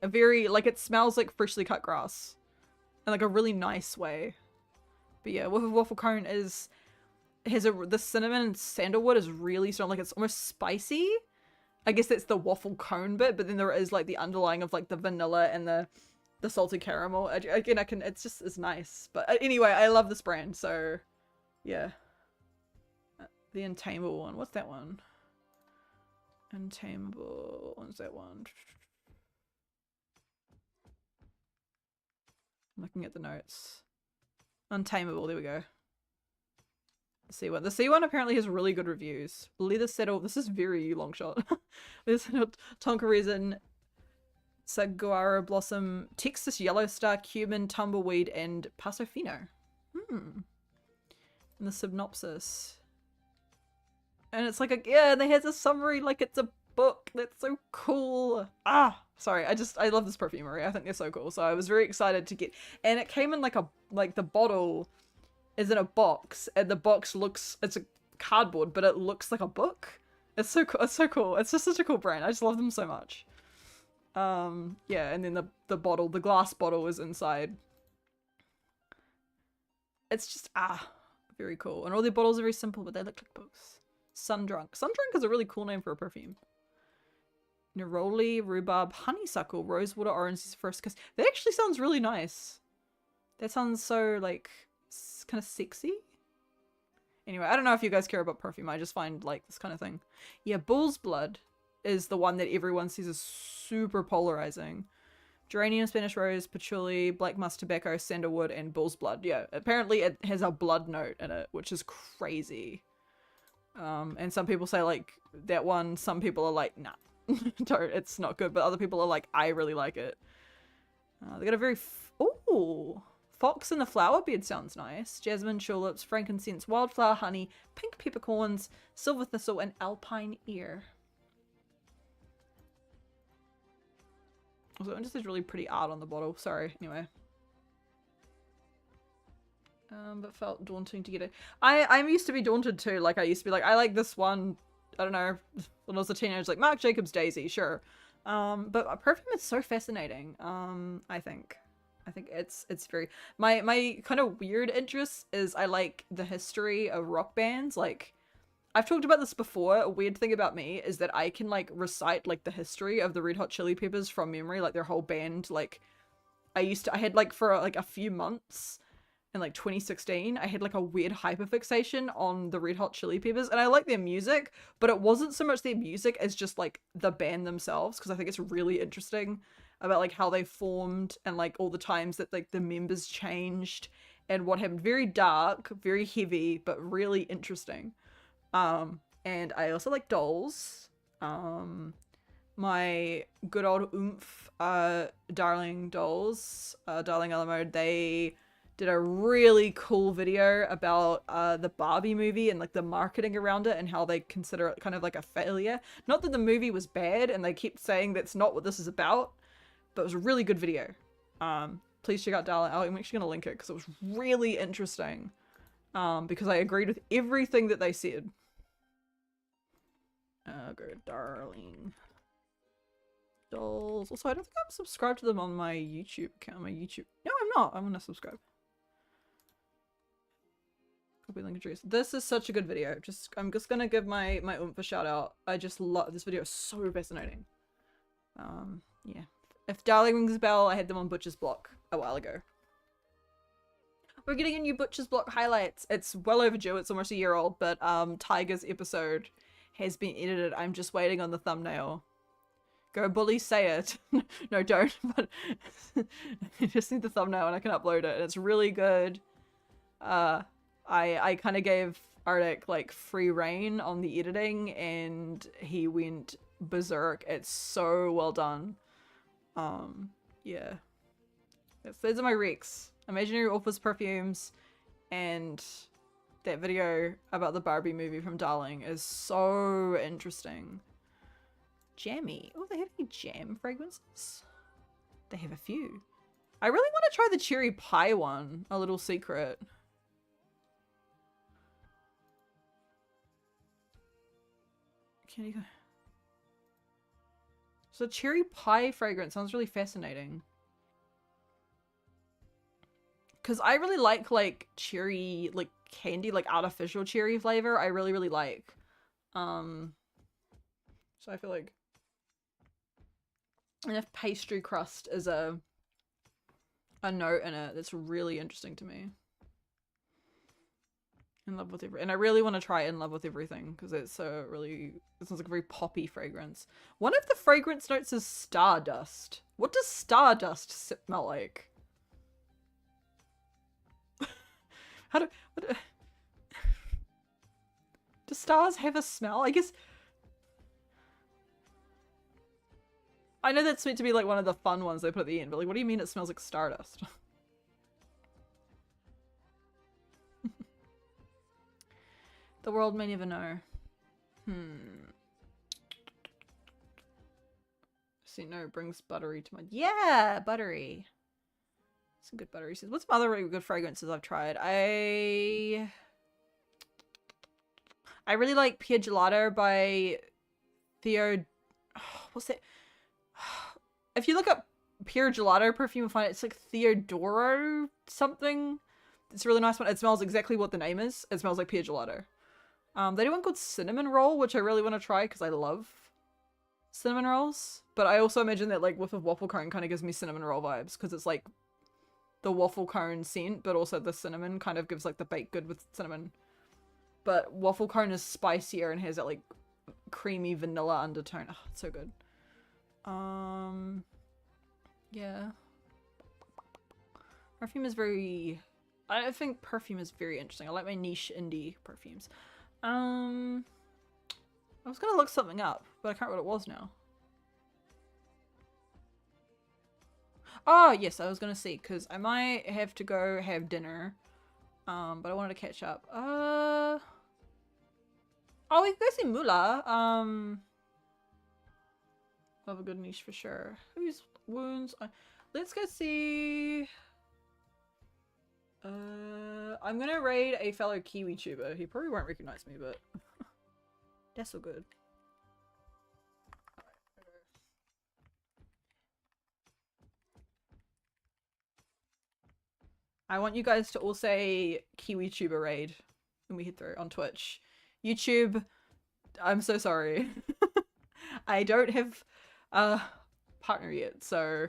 very, like, it smells like freshly cut grass in like a really nice way. But yeah, waffle cone the cinnamon and sandalwood is really strong. Like, it's almost spicy. I guess that's the waffle cone bit, but then there is like the underlying of like the vanilla and the salted caramel. Again, it's nice. But anyway, I love this brand, so yeah. The Untamable one. What's that one? Untamable. What's that one? I'm looking at the notes. Untamable, there we go. The C one. The C one apparently has really good reviews. Leather saddle. This is very long shot. Leather saddle, tonka resin, saguaro blossom, Texas yellow star, cumin, tumbleweed, and paso fino. And the synopsis. And it's like and they has a summary like it's a book. That's so cool. Sorry, I love this perfumery. I think they're so cool. So I was very excited to get, and it came in like the bottle is in a box, and the box it's a cardboard, but it looks like a book. It's so cool. It's so cool. It's just such a cool brand. I just love them so much. Yeah, and then the bottle, the glass bottle is inside. It's just very cool. And all their bottles are very simple, but they look like books. Sundrunk. Sundrunk is a really cool name for a perfume. Neroli, rhubarb, honeysuckle, rosewater, orange, first kiss. That actually sounds really nice. That sounds so, like, kind of sexy. Anyway, I don't know if you guys care about perfume. I just find, like, this kind of thing. Yeah, bull's blood is the one that everyone says is super polarizing. Geranium, Spanish rose, patchouli, black musk tobacco, sandalwood, and bull's blood. Yeah, apparently it has a blood note in it, which is crazy. And some people say, like, that one, some people are like, nah. It's not good, but other people are like, I really like it. They got a very fox in the flower bed sounds nice. Jasmine, tulips, frankincense, wildflower, honey, pink peppercorns, silver thistle, and alpine ear. Also, it just has really pretty art on the bottle. Sorry, anyway. But felt daunting to get it. I'm used to be daunted too. Like, I used to be like, I like this one. I don't know, when I was a teenager, like Marc Jacobs Daisy, sure. But perfume is so fascinating. I think it's very, my kind of weird interest is I like the history of rock bands. Like, I've talked about this before. A weird thing about me is that I can like recite like the history of the Red Hot Chili Peppers from memory, like their whole band. Like, I had like for like a few months in like 2016, I had like a weird hyperfixation on the Red Hot Chili Peppers, and I like their music, but it wasn't so much their music as just like the band themselves, because I think it's really interesting about like how they formed and like all the times that like the members changed and what happened. Very dark, very heavy, but really interesting. And I also like dolls. My good old oomph darling dolls, Darling Alamo, they did a really cool video about the Barbie movie and like the marketing around it and how they consider it kind of like a failure. Not that the movie was bad, and they keep saying that's not what this is about, but it was a really good video. Please check out Darling. I'm actually gonna link it because it was really interesting. Because I agreed with everything that they said. Good darling dolls. Also, I don't think I'm subscribed to them on my YouTube account. No, I'm not. I'm gonna subscribe. Copy link address. This is such a good video. I'm just gonna give my oomph a shout out. I just love this video. It's so fascinating. Yeah. If Darling rings a bell, I had them on Butcher's Block a while ago. We're getting a new Butcher's Block highlights. It's well overdue. It's almost a year old, but Tiger's episode has been edited. I'm just waiting on the thumbnail. Go bully, say it. No, don't. But I just need the thumbnail and I can upload it. And it's really good. I kind of gave Arctic like free reign on the editing, and he went berserk. It's so well done. Yeah. Those are my recs. Imaginary Orphans perfumes and that video about the Barbie movie from Darling is so interesting. Jammy. Oh, they have any jam fragrances? They have a few. I really want to try the cherry pie one. A little secret. Can you go? So cherry pie fragrance sounds really fascinating. Because I really like cherry, like candy, like artificial cherry flavor. I really, really like. So I feel like, and if pastry crust is a note in it, that's really interesting to me. In Love with Everything. And I really want to try In Love with Everything because it's a really, it sounds like a very poppy fragrance. One of the fragrance notes is stardust. What does stardust smell like? How do, do stars have a smell? I guess, I know that's meant to be like one of the fun ones they put at the end, but like, what do you mean it smells like stardust? The world may never know. See, no, brings buttery to mind. Yeah, buttery. Some good buttery scents. What's some other really good fragrances I've tried? I really like Pia Gelato by Theo. What's that? If you look up Pure Gelato perfume, you'll find it's like Theodoro something. It's a really nice one. It smells exactly what the name is. It smells like Pure Gelato. They do one called Cinnamon Roll, which I really want to try because I love cinnamon rolls. But I also imagine that like with a waffle cone kind of gives me cinnamon roll vibes because it's like the waffle cone scent, but also the cinnamon kind of gives like the baked good with cinnamon. But waffle cone is spicier and has that like creamy vanilla undertone. Oh, it's so good. Yeah. Perfume is very, I think perfume is very interesting. I like my niche indie perfumes. I was gonna look something up, but I can't remember what it was now. Oh, yes, I was gonna see, because I might have to go have dinner. But I wanted to catch up. Oh, we can go see Mula. Love a good niche for sure. Whose wounds? Let's go see... I'm gonna raid a fellow Kiwi tuber. He probably won't recognize me, but that's so good. I want you guys to all say Kiwi tuber raid when we hit through on Twitch. YouTube, I'm so sorry. I don't have a partner yet, so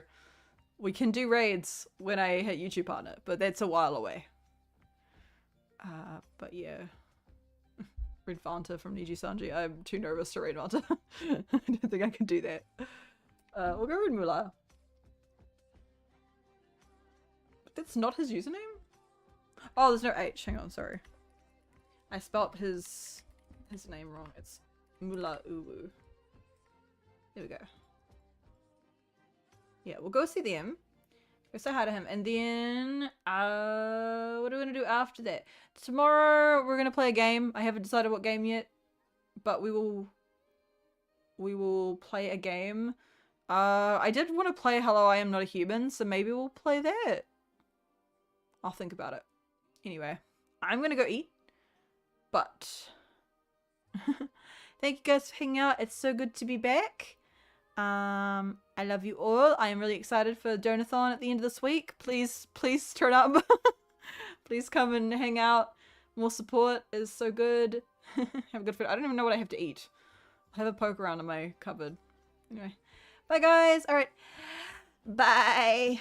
we can do raids when I hit YouTube partner, but that's a while away. But yeah. Raid Vanta from Niji Sanji. I'm too nervous to raid Vanta. I don't think I can do that. We'll go raid Mula. But that's not his username? Oh, there's no H. Hang on, sorry. I spelt his name wrong. It's Mula Uwu. There we go. Yeah, we'll go see them. Go say hi to him. And then, what are we going to do after that? Tomorrow, we're going to play a game. I haven't decided what game yet. But we will play a game. I did want to play Hello, I Am Not a Human. So maybe we'll play that. I'll think about it. Anyway, I'm going to go eat. But, thank you guys for hanging out. It's so good to be back. I love you all. I am really excited for Donathon at the end of this week. Please turn up. Please come and hang out. More support is so good. Have a good food. I don't even know what I have to eat. I have a poke around in my cupboard. Anyway. Bye guys. Alright. Bye.